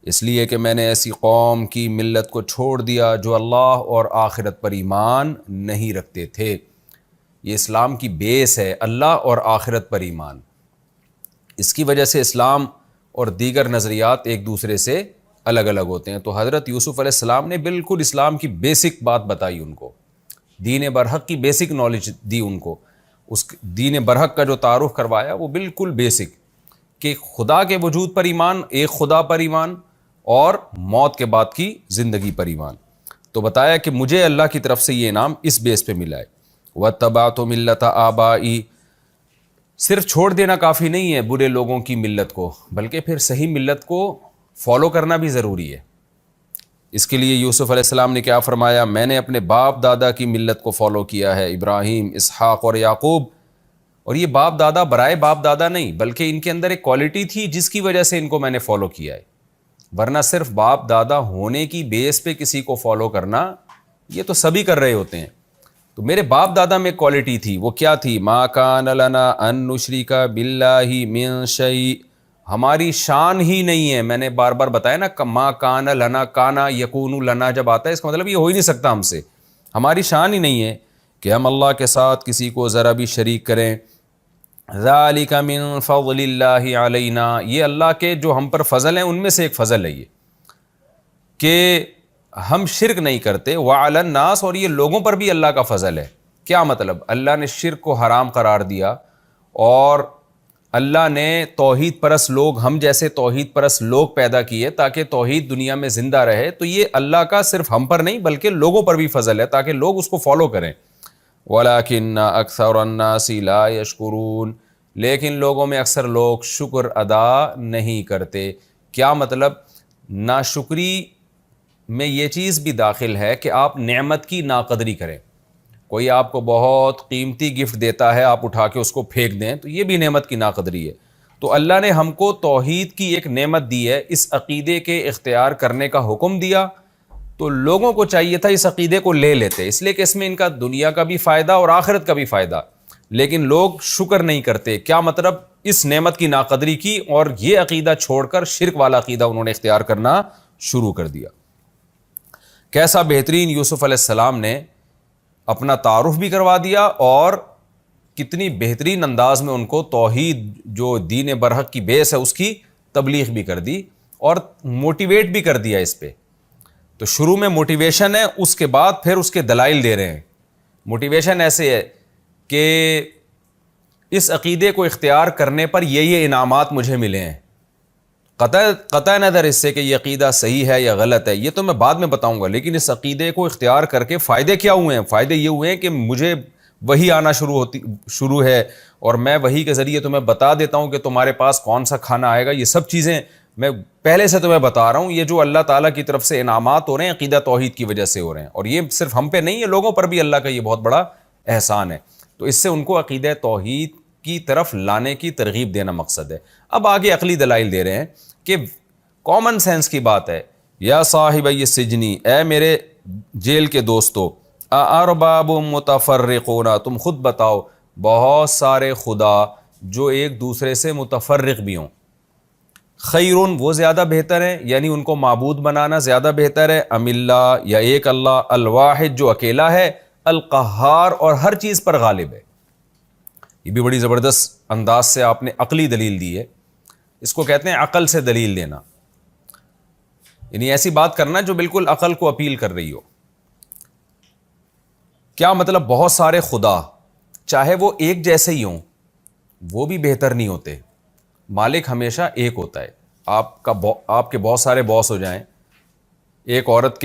S1: اس لیے کہ میں نے ایسی قوم کی ملت کو چھوڑ دیا جو اللہ اور آخرت پر ایمان نہیں رکھتے تھے. یہ اسلام کی بیس ہے، اللہ اور آخرت پر ایمان. اس کی وجہ سے اسلام اور دیگر نظریات ایک دوسرے سے الگ الگ ہوتے ہیں. تو حضرت یوسف علیہ السلام نے بالکل اسلام کی بیسک بات بتائی ان کو، دین برحق کی بیسک نالج دی ان کو. اس دین برحق کا جو تعارف کروایا وہ بالکل بیسک، کہ خدا کے وجود پر ایمان، ایک خدا پر ایمان، اور موت کے بعد کی زندگی پر ایمان. تو بتایا کہ مجھے اللہ کی طرف سے یہ انعام اس بیس پہ ملا ہے. وَاتَّبَعْتُ مِلَّةَ آبَائِي، صرف چھوڑ دینا کافی نہیں ہے برے لوگوں کی ملت کو، بلکہ پھر صحیح ملت کو فالو کرنا بھی ضروری ہے. اس کے لیے یوسف علیہ السلام نے کیا فرمایا؟ میں نے اپنے باپ دادا کی ملت کو فالو کیا ہے، ابراہیم، اسحاق اور یعقوب. اور یہ باپ دادا برائے باپ دادا نہیں، بلکہ ان کے اندر ایک کوالٹی تھی جس کی وجہ سے ان کو میں نے فالو کیا ہے. ورنہ صرف باپ دادا ہونے کی بیس پہ کسی کو فالو کرنا یہ تو سبھی کر رہے ہوتے ہیں. تو میرے باپ دادا میں کوالٹی تھی، وہ کیا تھی؟ ما کان لنا ان نشرک باللہ من شیء، ہماری شان ہی نہیں ہے. میں نے بار بار بتایا نا، ما کان لنا، کانا یکون لنا جب آتا ہے اس کا مطلب یہ ہو ہی نہیں سکتا ہم سے. ہماری شان ہی نہیں ہے کہ ہم اللہ کے ساتھ کسی کو ذرا بھی شریک کریں. ذالک من فضل اللہ علینا، یہ اللہ کے جو ہم پر فضل ہیں ان میں سے ایک فضل ہے یہ کہ ہم شرک نہیں کرتے، وعلی الناس، اور یہ لوگوں پر بھی اللہ کا فضل ہے۔ کیا مطلب؟ اللہ نے شرک کو حرام قرار دیا اور اللہ نے توحید پرست لوگ، ہم جیسے توحید پرست لوگ پیدا کیے تاکہ توحید دنیا میں زندہ رہے، تو یہ اللہ کا صرف ہم پر نہیں بلکہ لوگوں پر بھی فضل ہے تاکہ لوگ اس کو فالو کریں۔ وَلَٰكِنَّ أَكْثَرَ النَّاسِ لَا يَشْكُرُونَ، لیکن لوگوں میں اکثر لوگ شکر ادا نہیں کرتے۔ کیا مطلب؟ ناشکری میں یہ چیز بھی داخل ہے کہ آپ نعمت کی ناقدری کریں۔ کوئی آپ کو بہت قیمتی گفٹ دیتا ہے، آپ اٹھا کے اس کو پھینک دیں، تو یہ بھی نعمت کی ناقدری ہے۔ تو اللہ نے ہم کو توحید کی ایک نعمت دی ہے، اس عقیدے کے اختیار کرنے کا حکم دیا، تو لوگوں کو چاہیے تھا اس عقیدے کو لے لیتے، اس لیے کہ اس میں ان کا دنیا کا بھی فائدہ اور آخرت کا بھی فائدہ، لیکن لوگ شکر نہیں کرتے۔ کیا مطلب؟ اس نعمت کی ناقدری کی اور یہ عقیدہ چھوڑ کر شرک والا عقیدہ انہوں نے اختیار کرنا شروع کر دیا۔ کیسا بہترین یوسف علیہ السلام نے اپنا تعارف بھی کروا دیا اور کتنی بہترین انداز میں ان کو توحید جو دین برحق کی بیس ہے اس کی تبلیغ بھی کر دی اور موٹیویٹ بھی کر دیا اس پہ۔ تو شروع میں موٹیویشن ہے، اس کے بعد پھر اس کے دلائل دے رہے ہیں۔ موٹیویشن ایسے ہے کہ اس عقیدے کو اختیار کرنے پر یہ انعامات مجھے ملے ہیں، قطع نظر اس سے کہ یہ عقیدہ صحیح ہے یا غلط ہے، یہ تو میں بعد میں بتاؤں گا، لیکن اس عقیدے کو اختیار کر کے فائدے کیا ہوئے ہیں؟ فائدے یہ ہوئے ہیں کہ مجھے وحی آنا شروع ہے اور میں وحی کے ذریعے تمہیں بتا دیتا ہوں کہ تمہارے پاس کون سا کھانا آئے گا۔ یہ سب چیزیں میں پہلے سے تمہیں بتا رہا ہوں، یہ جو اللہ تعالیٰ کی طرف سے انعامات ہو رہے ہیں عقیدہ توحید کی وجہ سے ہو رہے ہیں، اور یہ صرف ہم پہ نہیں ہے، لوگوں پر بھی اللہ کا یہ بہت بڑا احسان ہے۔ تو اس سے ان کو عقیدہ توحید کی طرف لانے کی ترغیب دینا مقصد ہے۔ اب آگے عقلی دلائل دے رہے ہیں کہ کامن سینس کی بات ہے، یا صاحب السجنی، اے میرے جیل کے دوستو، ارباب متفرقون، تم خود بتاؤ بہت سارے خدا جو ایک دوسرے سے متفرق بھی ہوں، خیرون، وہ زیادہ بہتر ہے، یعنی ان کو معبود بنانا زیادہ بہتر ہے، ام اللہ، یا ایک اللہ، الواحد جو اکیلا ہے، القہار اور ہر چیز پر غالب ہے۔ یہ بھی بڑی زبردست انداز سے آپ نے عقلی دلیل دی ہے، اس کو کہتے ہیں عقل سے دلیل دینا، یعنی ایسی بات کرنا جو بالکل عقل کو اپیل کر رہی ہو۔ کیا مطلب؟ بہت سارے خدا چاہے وہ ایک جیسے ہی ہوں وہ بھی بہتر نہیں ہوتے، مالک ہمیشہ ایک ہوتا ہے۔ آپ کے بہت سارے باس ہو جائیں، ایک عورت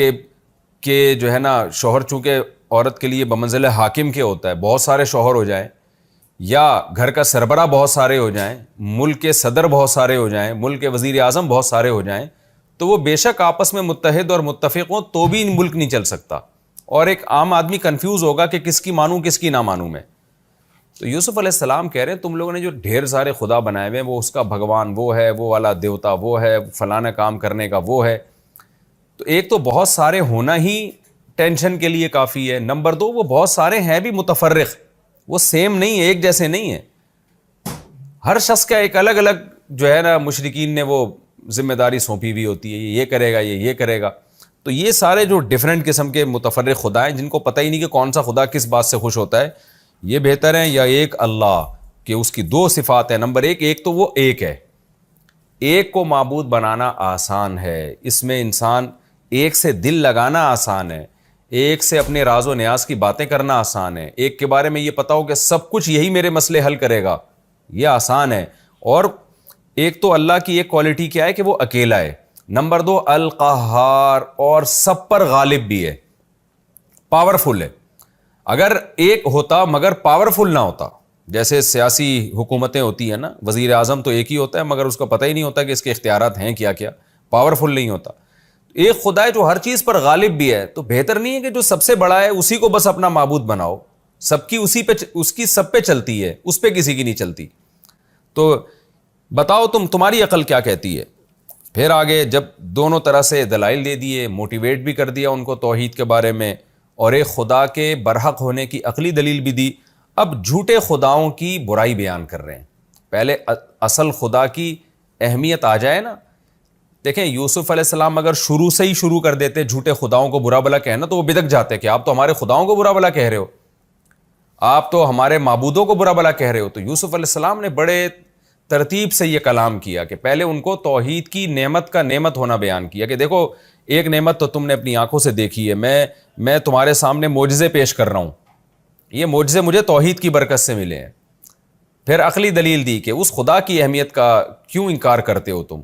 S1: کے جو ہے نا شوہر چونکہ عورت کے لیے بمنزل حاکم کے ہوتا ہے، بہت سارے شوہر ہو جائیں، یا گھر کا سربراہ بہت سارے ہو جائیں، ملک کے صدر بہت سارے ہو جائیں، ملک کے وزیر اعظم بہت سارے ہو جائیں، تو وہ بے شک آپس میں متحد اور متفق ہوں تو بھی ملک نہیں چل سکتا، اور ایک عام آدمی کنفیوز ہوگا کہ کس کی مانوں کس کی نہ مانوں میں۔ تو یوسف علیہ السلام کہہ رہے ہیں تم لوگوں نے جو ڈھیر سارے خدا بنائے ہوئے ہیں، وہ اس کا بھگوان وہ ہے، وہ والا دیوتا وہ ہے، فلانا کام کرنے کا وہ ہے، تو ایک تو بہت سارے ہونا ہی ٹینشن کے لیے کافی ہے، نمبر دو وہ بہت سارے ہیں بھی متفرق، وہ سیم نہیں ہے، ایک جیسے نہیں ہے، ہر شخص کا ایک الگ الگ جو ہے نا مشرکین نے وہ ذمہ داری سونپی ہوئی ہوتی ہے، یہ کرے گا، یہ کرے گا۔ تو یہ سارے جو ڈیفرنٹ قسم کے متفرق خدا ہیں جن کو پتہ ہی نہیں کہ کون سا خدا کس بات سے خوش ہوتا ہے، یہ بہتر ہیں یا ایک اللہ کہ اس کی دو صفات ہیں۔ نمبر ایک تو وہ ایک ہے، ایک کو معبود بنانا آسان ہے، اس میں انسان ایک سے دل لگانا آسان ہے، ایک سے اپنے راز و نیاز کی باتیں کرنا آسان ہے، ایک کے بارے میں یہ پتا ہو کہ سب کچھ یہی میرے مسئلے حل کرے گا، یہ آسان ہے۔ اور ایک تو اللہ کی ایک کوالٹی کیا ہے کہ وہ اکیلا ہے، نمبر دو القہار، اور سب پر غالب بھی ہے، پاورفل ہے۔ اگر ایک ہوتا مگر پاورفل نہ ہوتا، جیسے سیاسی حکومتیں ہوتی ہیں نا، وزیر اعظم تو ایک ہی ہوتا ہے مگر اس کو پتہ ہی نہیں ہوتا کہ اس کے اختیارات ہیں کیا کیا، پاورفل نہیں ہوتا۔ ایک خدا ہے جو ہر چیز پر غالب بھی ہے، تو بہتر نہیں ہے کہ جو سب سے بڑا ہے اسی کو بس اپنا معبود بناؤ، سب کی اس کی سب پہ چلتی ہے، اس پہ کسی کی نہیں چلتی۔ تو بتاؤ تمہاری عقل کیا کہتی ہے؟ پھر آگے جب دونوں طرح سے دلائل دے دیے، موٹیویٹ بھی کر دیا ان کو توحید کے بارے میں، اور ایک خدا کے برحق ہونے کی عقلی دلیل بھی دی، اب جھوٹے خداؤں کی برائی بیان کر رہے ہیں۔ پہلے اصل خدا کی اہمیت آ جائے نا، دیکھیں یوسف علیہ السلام اگر شروع سے ہی شروع کر دیتے جھوٹے خداؤں کو برا بلا کہنا تو وہ بدک جاتے کہ آپ تو ہمارے خداؤں کو برا بلا کہہ رہے ہو۔ آپ تو ہمارے معبودوں کو برا بلا کہہ رہے ہو. تو یوسف علیہ السلام نے بڑے ترتیب سے یہ کلام کیا کہ پہلے ان کو توحید کی نعمت کا نعمت ہونا بیان کیا کہ دیکھو ایک نعمت تو تم نے اپنی آنکھوں سے دیکھی ہے، میں تمہارے سامنے معجزے پیش کر رہا ہوں، یہ معجزے مجھے توحید کی برکت سے ملے ہیں. پھر عقلی دلیل دی کہ اس خدا کی اہمیت کا کیوں انکار کرتے ہو تم.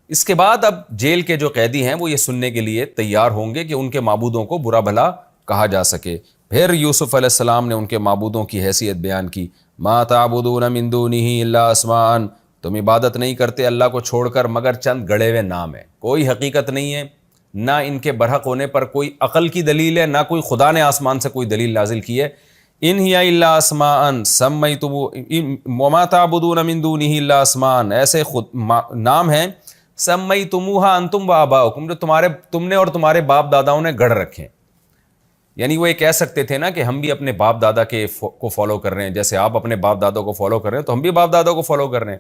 S1: اس کے بعد اب جیل کے جو قیدی ہیں وہ یہ سننے کے لیے تیار ہوں گے کہ ان کے معبودوں کو برا بھلا کہا جا سکے. پھر یوسف علیہ السلام نے ان کے معبودوں کی حیثیت بیان کی. ما تعبدون من دونہ الا اسماء، تم عبادت نہیں کرتے اللہ کو چھوڑ کر مگر چند گڑے ہوئے نام ہے، کوئی حقیقت نہیں ہے، نہ ان کے برحق ہونے پر کوئی عقل کی دلیل ہے، نہ کوئی خدا نے آسمان سے کوئی دلیل نازل کی ہے. ان ہی الا اسماء سمیتم وما تعبدون من دونہ الا اسماء، ایسے نام ہیں سمیتموها انتم وآباؤکم جو تم نے اور تمہارے باپ داداؤں نے گڑھ رکھے. یعنی وہ یہ کہہ سکتے تھے نا کہ ہم بھی اپنے باپ دادا کو فالو کر رہے ہیں، جیسے آپ اپنے باپ دادا کو فالو کر رہے ہیں تو ہم بھی باپ دادا کو فالو کر رہے ہیں.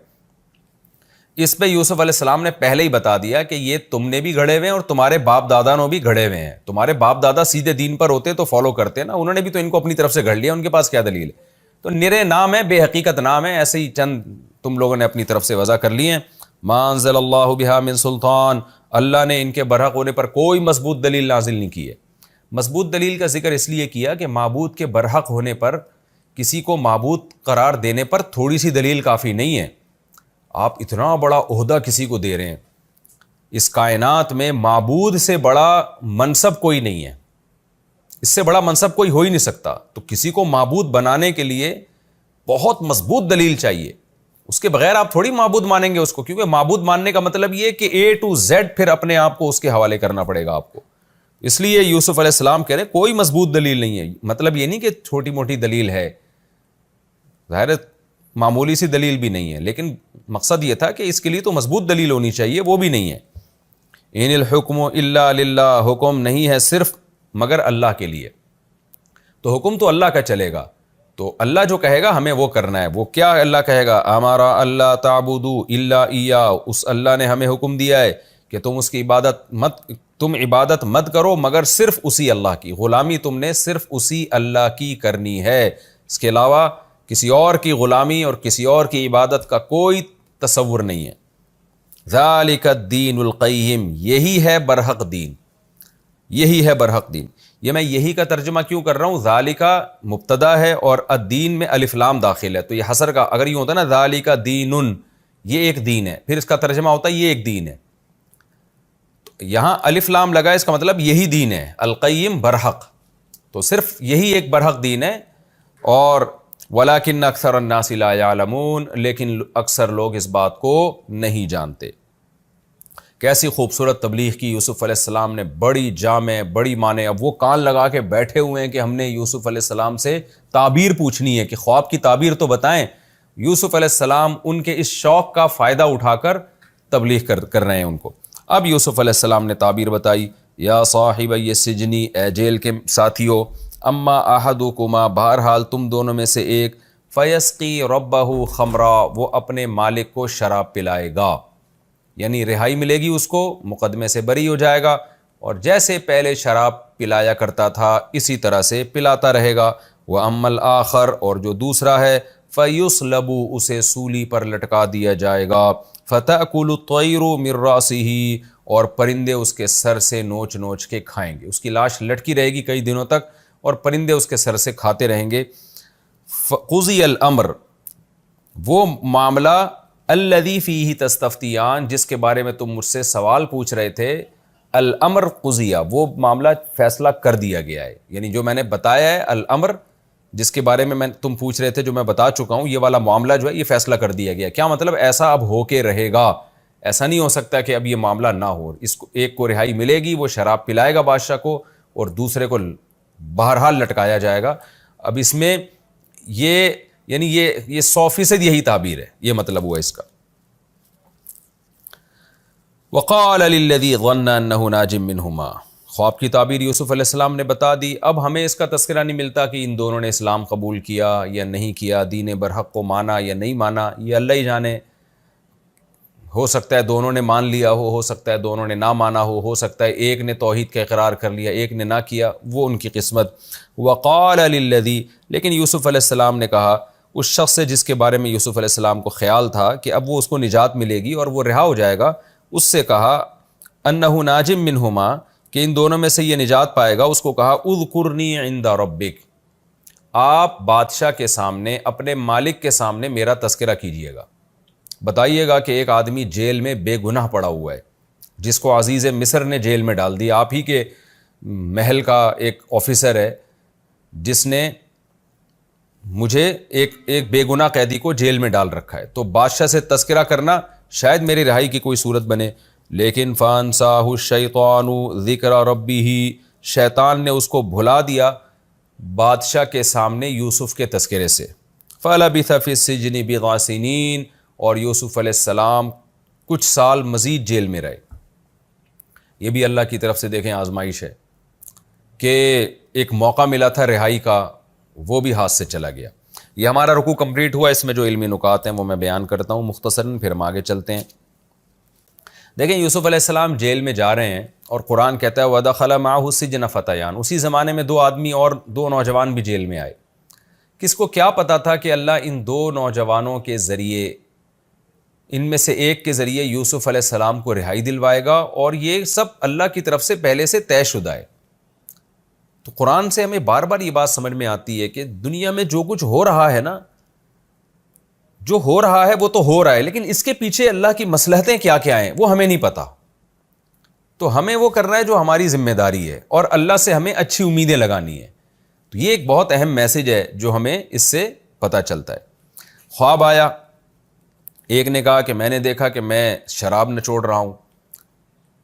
S1: اس پہ یوسف علیہ السلام نے پہلے ہی بتا دیا کہ یہ تم نے بھی گھڑے ہوئے ہیں اور تمہارے باپ دادا نے بھی گھڑے ہوئے ہیں. تمہارے باپ دادا سیدھے دین پر ہوتے تو فالو کرتے نا، انہوں نے بھی تو ان کو اپنی طرف سے گھڑ لیا، ان کے پاس کیا دلیل ہے. تو نرے نام ہے، بے حقیقت نام ہے، ایسے ہی چند تم لوگوں نے اپنی طرف سے وضع کر لیے ہیں. ما انزل اللہ بہا من سلطان، اللہ نے ان کے برحق ہونے پر کوئی مضبوط دلیل نازل نہیں کی ہے. مضبوط دلیل کا ذکر اس لیے کیا کہ معبود کے برحق ہونے پر، کسی کو معبود قرار دینے پر تھوڑی سی دلیل کافی نہیں ہے. آپ اتنا بڑا عہدہ کسی کو دے رہے ہیں، اس کائنات میں معبود سے بڑا منصب کوئی نہیں ہے، اس سے بڑا منصب کوئی ہو ہی نہیں سکتا. تو کسی کو معبود بنانے کے لیے بہت مضبوط دلیل چاہیے، اس کے بغیر آپ تھوڑی معبود مانیں گے اس کو، کیونکہ معبود ماننے کا مطلب یہ کہ A to Z پھر اپنے آپ کو اس کے حوالے کرنا پڑے گا آپ کو. اس لیے یوسف علیہ السلام کہہ رہے ہیں کوئی مضبوط دلیل نہیں ہے. مطلب یہ نہیں کہ چھوٹی موٹی دلیل ہے، ظاہر معمولی سی دلیل بھی نہیں ہے، لیکن مقصد یہ تھا کہ اس کے لیے تو مضبوط دلیل ہونی چاہیے، وہ بھی نہیں ہے. ان الحکم الا للہ، حکم نہیں ہے صرف مگر اللہ کے لیے. تو حکم تو اللہ کا چلے گا، تو اللہ جو کہے گا ہمیں وہ کرنا ہے. وہ کیا اللہ کہے گا؟ امارا اللہ تعبدوا الا ایاہ، اس اللہ نے ہمیں حکم دیا ہے کہ تم اس کی عبادت مت کرو مگر صرف اسی اللہ کی. غلامی تم نے صرف اسی اللہ کی کرنی ہے، اس کے علاوہ کسی اور کی غلامی اور کسی اور کی عبادت کا کوئی تصور نہیں ہے. ذالک الدین القیم، یہی ہے برحق دین، یہی ہے برحق دین. یہ میں یہی کا ترجمہ کیوں کر رہا ہوں؟ ذالکا مبتدا ہے اور الدین میں الف لام داخل ہے، تو یہ حصر کا اگر یہ ہوتا نا ذالک دین، یہ ایک دین ہے، پھر اس کا ترجمہ ہوتا ہے یہ ایک دین ہے. یہاں الف لام لگا، اس کا مطلب یہی دین ہے، القیم برحق، تو صرف یہی ایک برحق دین ہے. اور ولیکن اکثر الناس لا یعلمون، لیکن اکثر لوگ اس بات کو نہیں جانتے. کیسی خوبصورت تبلیغ کی یوسف علیہ السلام نے، بڑی جامع، بڑی معنی. اب وہ کان لگا کے بیٹھے ہوئے ہیں کہ ہم نے یوسف علیہ السلام سے تعبیر پوچھنی ہے کہ خواب کی تعبیر تو بتائیں. یوسف علیہ السلام ان کے اس شوق کا فائدہ اٹھا کر تبلیغ کر رہے ہیں ان کو. اب یوسف علیہ السلام نے تعبیر بتائی. یا صاحبی السجن، اے جیل کے ساتھیو، اما احدکما، بہرحال تم دونوں میں سے ایک، فیسقی ربہ خمرا، وہ اپنے مالک کو شراب پلائے گا، یعنی رہائی ملے گی اس کو، مقدمے سے بری ہو جائے گا، اور جیسے پہلے شراب پلایا کرتا تھا اسی طرح سے پلاتا رہے گا. وَأَمَّا الْآخَرُ، اور جو دوسرا ہے، فَيُصْلَبُ، اسے سولی پر لٹکا دیا جائے گا. فَتَأْكُلُ الطَّيْرُ مِنْ رَأْسِهِ، اور پرندے اس کے سر سے نوچ نوچ کے کھائیں گے. اس کی لاش لٹکی رہے گی کئی دنوں تک اور پرندے اس کے سر سے کھاتے رہیں گے. قُضِيَ الْأَمْرُ، وہ معاملہ، الذی فیہ تستفتیان، جس کے بارے میں تم مجھ سے سوال پوچھ رہے تھے، الامر قضیہ، وہ معاملہ فیصلہ کر دیا گیا ہے. یعنی جو میں نے بتایا ہے الامر، جس کے بارے میں تم پوچھ رہے تھے، جو میں بتا چکا ہوں، یہ والا معاملہ جو ہے یہ فیصلہ کر دیا گیا. کیا مطلب؟ ایسا اب ہو کے رہے گا، ایسا نہیں ہو سکتا کہ اب یہ معاملہ نہ ہو. اس کو ایک کو رہائی ملے گی، وہ شراب پلائے گا بادشاہ کو، اور دوسرے کو بہرحال لٹکایا جائے گا. اب اس میں یہ یعنی یہ 100% یہی تعبیر ہے، یہ مطلب ہوا اس کا. وقال للذی ظن انہ ناج منہما، خواب کی تعبیر یوسف علیہ السلام نے بتا دی. اب ہمیں اس کا تذکرہ نہیں ملتا کہ ان دونوں نے اسلام قبول کیا یا نہیں کیا، دین برحق کو مانا یا نہیں مانا، یہ اللہ ہی جانے. ہو سکتا ہے دونوں نے مان لیا ہو سکتا ہے دونوں نے نہ مانا ہو سکتا ہے ایک نے توحید کا اقرار کر لیا ایک نے نہ کیا، وہ ان کی قسمت۔ وقال للذی، لیکن یوسف علیہ السلام نے کہا اس شخص سے جس کے بارے میں یوسف علیہ السلام کو خیال تھا کہ اب وہ اس کو نجات ملے گی اور وہ رہا ہو جائے گا، اس سے کہا انہ ناجم منہما، کہ ان دونوں میں سے یہ نجات پائے گا، اس کو کہا اذکرنی عند ربک، آپ بادشاہ کے سامنے اپنے مالک کے سامنے میرا تذکرہ کیجئے گا، بتائیے گا کہ ایک آدمی جیل میں بے گناہ پڑا ہوا ہے جس کو عزیز مصر نے جیل میں ڈال دیا، آپ ہی کے محل کا ایک آفیسر ہے جس نے مجھے ایک بے گناہ قیدی کو جیل میں ڈال رکھا ہے، تو بادشاہ سے تذکرہ کرنا شاید میری رہائی کی کوئی صورت بنے۔ لیکن فانساہ الشیطان ذکر ربہ، شیطان نے اس کو بھلا دیا بادشاہ کے سامنے یوسف کے تذکرے سے۔ فلبث فی السجن بضع سنین، اور یوسف علیہ السلام کچھ سال مزید جیل میں رہے۔ یہ بھی اللہ کی طرف سے دیکھیں آزمائش ہے کہ ایک موقع ملا تھا رہائی کا، وہ بھی ہاتھ سے چلا گیا۔ یہ ہمارا رکوع کمپلیٹ ہوا، اس میں جو علمی نکات ہیں وہ میں بیان کرتا ہوں مختصراً، پھر ہم آگے چلتے ہیں۔ دیکھیں یوسف علیہ السلام جیل میں جا رہے ہیں اور قرآن کہتا ہے وَدَخَلَ مَعَهُ السِّجْنَ فَتَيَانِ، اسی زمانے میں دو آدمی اور دو نوجوان بھی جیل میں آئے۔ کس کو کیا پتا تھا کہ اللہ ان دو نوجوانوں کے ذریعے، ان میں سے ایک کے ذریعے یوسف علیہ السلام کو رہائی دلوائے گا، اور یہ سب اللہ کی طرف سے پہلے سے طے شدہ ہے۔ تو قرآن سے ہمیں بار بار یہ بات سمجھ میں آتی ہے کہ دنیا میں جو کچھ ہو رہا ہے نا، جو ہو رہا ہے وہ تو ہو رہا ہے، لیکن اس کے پیچھے اللہ کی مصلحتیں کیا کیا ہیں وہ ہمیں نہیں پتا۔ تو ہمیں وہ کرنا ہے جو ہماری ذمہ داری ہے، اور اللہ سے ہمیں اچھی امیدیں لگانی ہے۔ تو یہ ایک بہت اہم میسج ہے جو ہمیں اس سے پتہ چلتا ہے۔ خواب آیا، ایک نے کہا کہ میں نے دیکھا کہ میں شراب نچوڑ رہا ہوں۔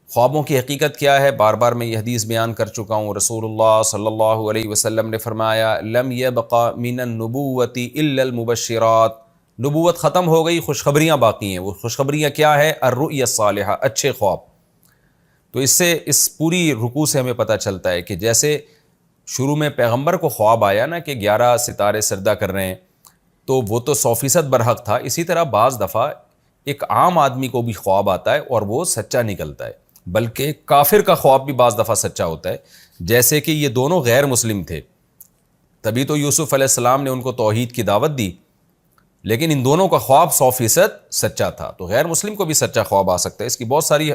S1: خوابوں کی حقیقت کیا ہے؟ بار بار میں یہ حدیث بیان کر چکا ہوں، رسول اللہ صلی اللہ علیہ وسلم نے فرمایا لم یبق من النبوۃ الا المبشرات، نبوت ختم ہو گئی، خوشخبریاں باقی ہیں۔ وہ خوشخبریاں کیا ہے؟ الرؤیا الصالحہ، اچھے خواب۔ تو اس سے اس پوری رکوع سے ہمیں پتہ چلتا ہے کہ جیسے شروع میں پیغمبر کو خواب آیا نا کہ 11 ستارے سجدہ کر رہے ہیں، تو وہ تو 100% برحق تھا، اسی طرح بعض دفعہ ایک عام آدمی کو بھی خواب آتا ہے اور وہ سچا نکلتا ہے، بلکہ کافر کا خواب بھی بعض دفعہ سچا ہوتا ہے۔ جیسے کہ یہ دونوں غیر مسلم تھے، تبھی تو یوسف علیہ السلام نے ان کو توحید کی دعوت دی، لیکن ان دونوں کا خواب 100% سچا تھا۔ تو غیر مسلم کو بھی سچا خواب آ سکتا ہے، اس کی بہت ساری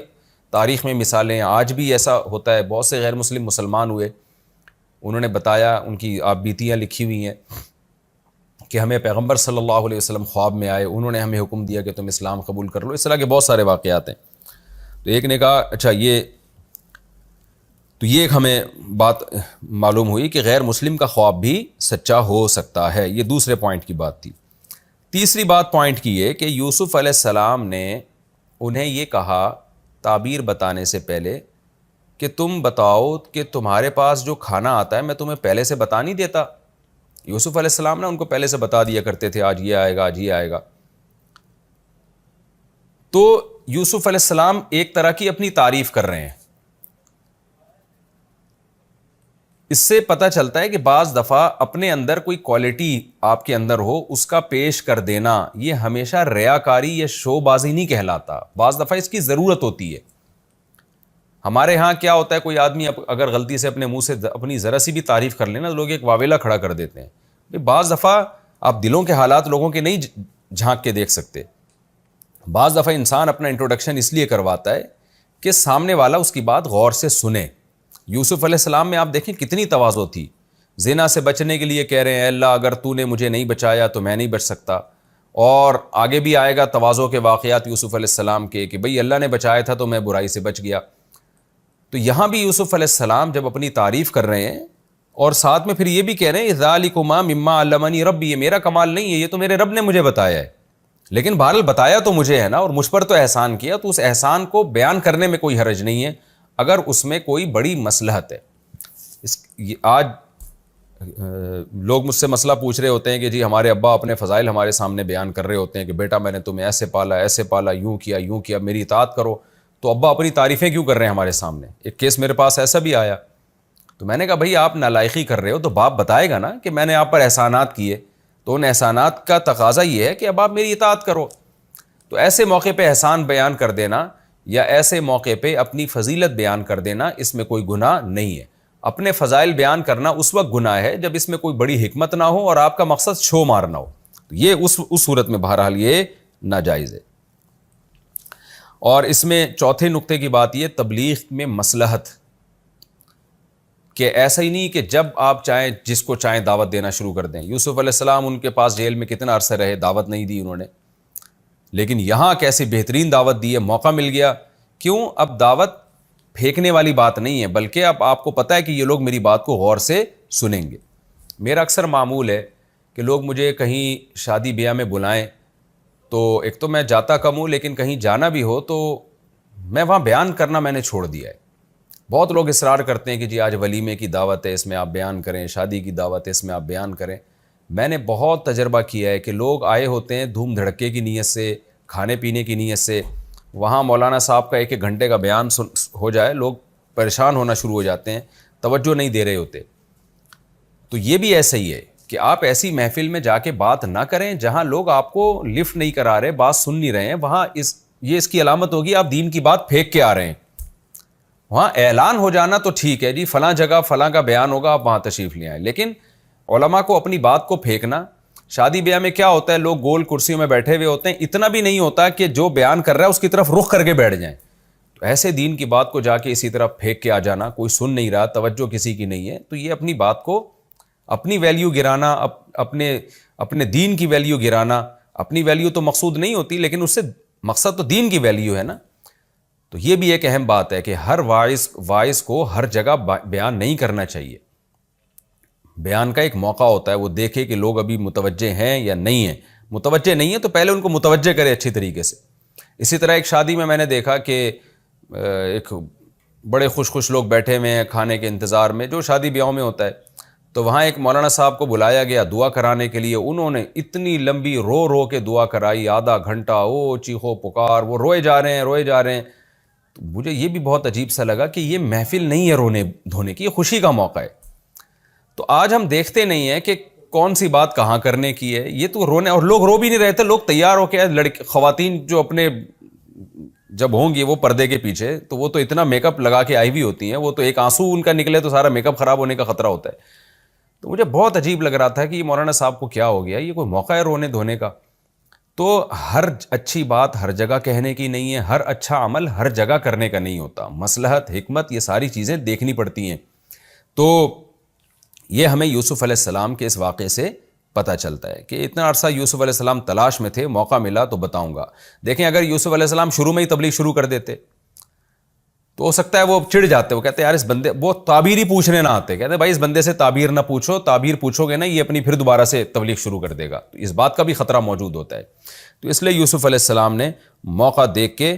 S1: تاریخ میں مثالیں ہیں، آج بھی ایسا ہوتا ہے۔ بہت سے غیر مسلم مسلمان ہوئے، انہوں نے بتایا، ان کی آپ بیتیاں لکھی ہوئی ہیں کہ ہمیں پیغمبر صلی اللہ علیہ وسلم خواب میں آئے، انہوں نے ہمیں حکم دیا کہ تم اسلام قبول کر لو۔ اس طرح کے بہت سارے واقعات ہیں۔ تو ایک نے کہا اچھا یہ ایک ہمیں بات معلوم ہوئی کہ غیر مسلم کا خواب بھی سچا ہو سکتا ہے۔ یہ دوسرے پوائنٹ کی بات تھی۔ تیسری بات پوائنٹ کی ہے کہ یوسف علیہ السلام نے انہیں یہ کہا تعبیر بتانے سے پہلے کہ تم بتاؤ کہ تمہارے پاس جو کھانا آتا ہے میں تمہیں پہلے سے بتا نہیں دیتا۔ یوسف علیہ السلام نے ان کو پہلے سے بتا دیا کرتے تھے آج یہ آئے گا، آج یہ آئے گا۔ تو یوسف علیہ السلام ایک طرح کی اپنی تعریف کر رہے ہیں۔ اس سے پتہ چلتا ہے کہ بعض دفعہ اپنے اندر کوئی کوالٹی آپ کے اندر ہو، اس کا پیش کر دینا یہ ہمیشہ ریاکاری یا شو بازی نہیں کہلاتا، بعض دفعہ اس کی ضرورت ہوتی ہے۔ ہمارے ہاں کیا ہوتا ہے، کوئی آدمی اگر غلطی سے اپنے منہ سے اپنی ذرا سی بھی تعریف کر لینا، لوگ ایک واویلا کھڑا کر دیتے ہیں۔ بعض دفعہ آپ دلوں کے حالات لوگوں کے نہیں جھانک کے دیکھ سکتے۔ بعض دفعہ انسان اپنا انٹروڈکشن اس لیے کرواتا ہے کہ سامنے والا اس کی بات غور سے سنے۔ یوسف علیہ السلام میں آپ دیکھیں کتنی تواضع تھی، زنا سے بچنے کے لیے کہہ رہے ہیں اے اللہ اگر تو نے مجھے نہیں بچایا تو میں نہیں بچ سکتا، اور آگے بھی آئے گا تواضع کے واقعات یوسف علیہ السلام کے کہ بھئی اللہ نے بچایا تھا تو میں برائی سے بچ گیا۔ تو یہاں بھی یوسف علیہ السلام جب اپنی تعریف کر رہے ہیں اور ساتھ میں پھر یہ بھی کہہ رہے ہیں ذالکما مما علمنی ربی، یہ میرا کمال نہیں ہے، یہ تو میرے رب نے مجھے بتایا ہے، لیکن بہرحال بتایا تو مجھے ہے نا، اور مجھ پر تو احسان کیا، تو اس احسان کو بیان کرنے میں کوئی حرج نہیں ہے اگر اس میں کوئی بڑی مصلحت ہے۔ آج لوگ مجھ سے مسئلہ پوچھ رہے ہوتے ہیں کہ جی ہمارے ابا اپنے فضائل ہمارے سامنے بیان کر رہے ہوتے ہیں کہ بیٹا میں نے تمہیں ایسے پالا، یوں کیا، میری اطاعت کرو، تو ابا اپنی تعریفیں کیوں کر رہے ہیں ہمارے سامنے؟ ایک کیس میرے پاس ایسا بھی آیا، تو میں نے کہا بھائی آپ نالائقی کر رہے ہو تو باپ بتائے گا نا کہ میں نے آپ پر احسانات کیے، تو ان احسانات کا تقاضا یہ ہے کہ اب آپ میری اطاعت کرو۔ تو ایسے موقع پہ احسان بیان کر دینا یا ایسے موقع پہ اپنی فضیلت بیان کر دینا اس میں کوئی گناہ نہیں ہے. اپنے فضائل بیان کرنا اس وقت گناہ ہے جب اس میں کوئی بڑی حکمت نہ ہو اور آپ کا مقصد شو مارنا ہو, تو یہ اس صورت میں بہرحال یہ ناجائز ہے. اور اس میں چوتھے نقطے کی بات یہ تبلیغ میں مصلحت, کہ ایسا ہی نہیں کہ جب آپ چاہیں جس کو چاہیں دعوت دینا شروع کر دیں. یوسف علیہ السلام ان کے پاس جیل میں کتنا عرصہ رہے, دعوت نہیں دی انہوں نے, لیکن یہاں کیسے بہترین دعوت دی ہے, موقع مل گیا. کیوں؟ اب دعوت پھینکنے والی بات نہیں ہے, بلکہ اب آپ کو پتہ ہے کہ یہ لوگ میری بات کو غور سے سنیں گے. میرا اکثر معمول ہے کہ لوگ مجھے کہیں شادی بیاہ میں بلائیں تو ایک تو میں جاتا کم ہوں, لیکن کہیں جانا بھی ہو تو میں وہاں بیان کرنا میں نے چھوڑ دیا ہے. بہت لوگ اصرار کرتے ہیں کہ جی آج ولیمے کی دعوت ہے اس میں آپ بیان کریں, شادی کی دعوت ہے اس میں آپ بیان کریں. میں نے بہت تجربہ کیا ہے کہ لوگ آئے ہوتے ہیں دھوم دھڑکے کی نیت سے, کھانے پینے کی نیت سے, وہاں مولانا صاحب کا 1 گھنٹے کا بیان ہو جائے, لوگ پریشان ہونا شروع ہو جاتے ہیں, توجہ نہیں دے رہے ہوتے. تو یہ بھی ایسا ہی ہے کہ آپ ایسی محفل میں جا کے بات نہ کریں جہاں لوگ آپ کو لفٹ نہیں کرا رہے, بات سن نہیں رہے ہیں. وہاں یہ اس کی علامت ہوگی آپ دین کی بات پھینک کے آ رہے ہیں. وہاں اعلان ہو جانا تو ٹھیک ہے جی فلاں جگہ فلاں کا بیان ہوگا آپ وہاں تشریف لے آئیں, لیکن علماء کو اپنی بات کو پھینکنا. شادی بیاہ میں کیا ہوتا ہے, لوگ گول کرسیوں میں بیٹھے ہوئے ہوتے ہیں, اتنا بھی نہیں ہوتا کہ جو بیان کر رہا ہے اس کی طرف رخ کر کے بیٹھ جائیں. تو ایسے دین کی بات کو جا کے اسی طرف پھینک کے آ جانا, کوئی سن نہیں رہا, توجہ کسی کی نہیں ہے, تو یہ اپنی بات کو, اپنی ویلیو گرانا, اپنے دین کی ویلیو گرانا. اپنی ویلیو تو مقصود نہیں ہوتی, لیکن اس سے مقصد تو دین کی ویلیو ہے نا. تو یہ بھی ایک اہم بات ہے کہ ہر وائز کو ہر جگہ بیان نہیں کرنا چاہیے. بیان کا ایک موقع ہوتا ہے, وہ دیکھے کہ لوگ ابھی متوجہ ہیں یا نہیں ہیں. متوجہ نہیں ہیں تو پہلے ان کو متوجہ کرے اچھی طریقے سے. اسی طرح ایک شادی میں نے دیکھا کہ ایک بڑے خوش لوگ بیٹھے ہوئے ہیں کھانے کے انتظار میں, جو شادی بیاہوں میں ہوتا ہے. تو وہاں ایک مولانا صاحب کو بلایا گیا دعا کرانے کے لیے. انہوں نے اتنی لمبی رو کے دعا کرائی, آدھا گھنٹہ, او چیخو پکار, وہ روئے جا رہے ہیں. تو مجھے یہ بھی بہت عجیب سا لگا کہ یہ محفل نہیں ہے رونے دھونے کی, یہ خوشی کا موقع ہے. تو آج ہم دیکھتے نہیں ہیں کہ کون سی بات کہاں کرنے کی ہے, یہ تو رونے, اور لوگ رو بھی نہیں رہے تھے. لوگ تیار ہو کے, خواتین جو اپنے جب ہوں گی وہ پردے کے پیچھے, تو وہ تو اتنا میک اپ لگا کے آئی ہوئی ہوتی ہیں, وہ تو ایک آنسو ان کا نکلے تو سارا میک اپ خراب ہونے کا خطرہ ہوتا ہے. تو مجھے بہت عجیب لگ رہا تھا کہ یہ مولانا صاحب کو کیا ہو گیا, یہ کوئی موقع ہے رونے دھونے کا. تو ہر اچھی بات ہر جگہ کہنے کی نہیں ہے, ہر اچھا عمل ہر جگہ کرنے کا نہیں ہوتا. مصلحت, حکمت, یہ ساری چیزیں دیکھنی پڑتی ہیں. تو یہ ہمیں یوسف علیہ السلام کے اس واقعے سے پتہ چلتا ہے کہ اتنا عرصہ یوسف علیہ السلام تلاش میں تھے, موقع ملا تو بتاؤں گا. دیکھیں اگر یوسف علیہ السلام شروع میں ہی تبلیغ شروع کر دیتے تو ہو سکتا ہے وہ چڑ جاتے, وہ کہتے ہیں یار اس بندے, وہ تعبیر ہی پوچھنے نہ آتے, کہتے ہیں بھائی اس بندے سے تعبیر نہ پوچھو, تعبیر پوچھو گے نا یہ اپنی پھر دوبارہ سے تبلیغ شروع کر دے گا. تو اس بات کا بھی خطرہ موجود ہوتا ہے. تو اس لیے یوسف علیہ السلام نے موقع دیکھ کے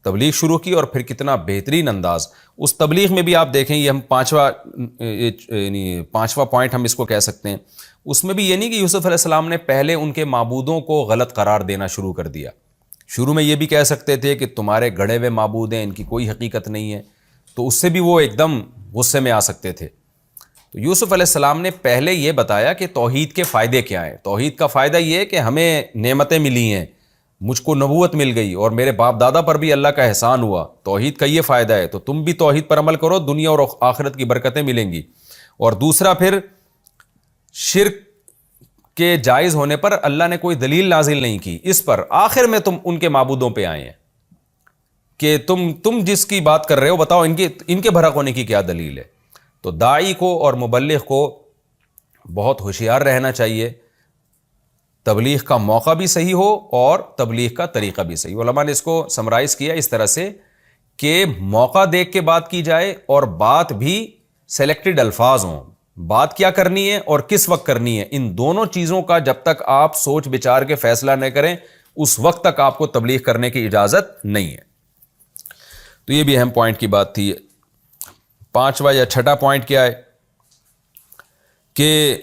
S1: تبلیغ شروع کی, اور پھر کتنا بہترین انداز. اس تبلیغ میں بھی آپ دیکھیں, یہ ہم پانچواں پوائنٹ ہم اس کو کہہ سکتے ہیں. اس میں بھی یہ نہیں کہ یوسف علیہ السلام نے پہلے ان کے معبودوں کو غلط قرار دینا شروع کر دیا. شروع میں یہ بھی کہہ سکتے تھے کہ تمہارے گڑھے ہوئے معبود ہیں, ان کی کوئی حقیقت نہیں ہے, تو اس سے بھی وہ ایک دم غصے میں آ سکتے تھے. تو یوسف علیہ السلام نے پہلے یہ بتایا کہ توحید کے فائدے کیا ہیں. توحید کا فائدہ یہ ہے کہ ہمیں نعمتیں ملی ہیں, مجھ کو نبوت مل گئی, اور میرے باپ دادا پر بھی اللہ کا احسان ہوا. توحید کا یہ فائدہ ہے, تو تم بھی توحید پر عمل کرو, دنیا اور آخرت کی برکتیں ملیں گی. اور دوسرا پھر شرک کے جائز ہونے پر اللہ نے کوئی دلیل نازل نہیں کی, اس پر آخر میں تم ان کے معبودوں پہ آئے ہیں کہ تم جس کی بات کر رہے ہو بتاؤ ان کے بھرک ہونے کی کیا دلیل ہے. تو داعی کو اور مبلغ کو بہت ہوشیار رہنا چاہیے, تبلیغ کا موقع بھی صحیح ہو اور تبلیغ کا طریقہ بھی صحیح. علماء نے اس کو سمرائز کیا اس طرح سے کہ موقع دیکھ کے بات کی جائے, اور بات بھی سلیکٹڈ الفاظ ہوں. بات کیا کرنی ہے اور کس وقت کرنی ہے, ان دونوں چیزوں کا جب تک آپ سوچ بچار کے فیصلہ نہ کریں اس وقت تک آپ کو تبلیغ کرنے کی اجازت نہیں ہے. تو یہ بھی اہم پوائنٹ کی بات تھی. پانچواں یا چھٹا پوائنٹ کیا ہے کہ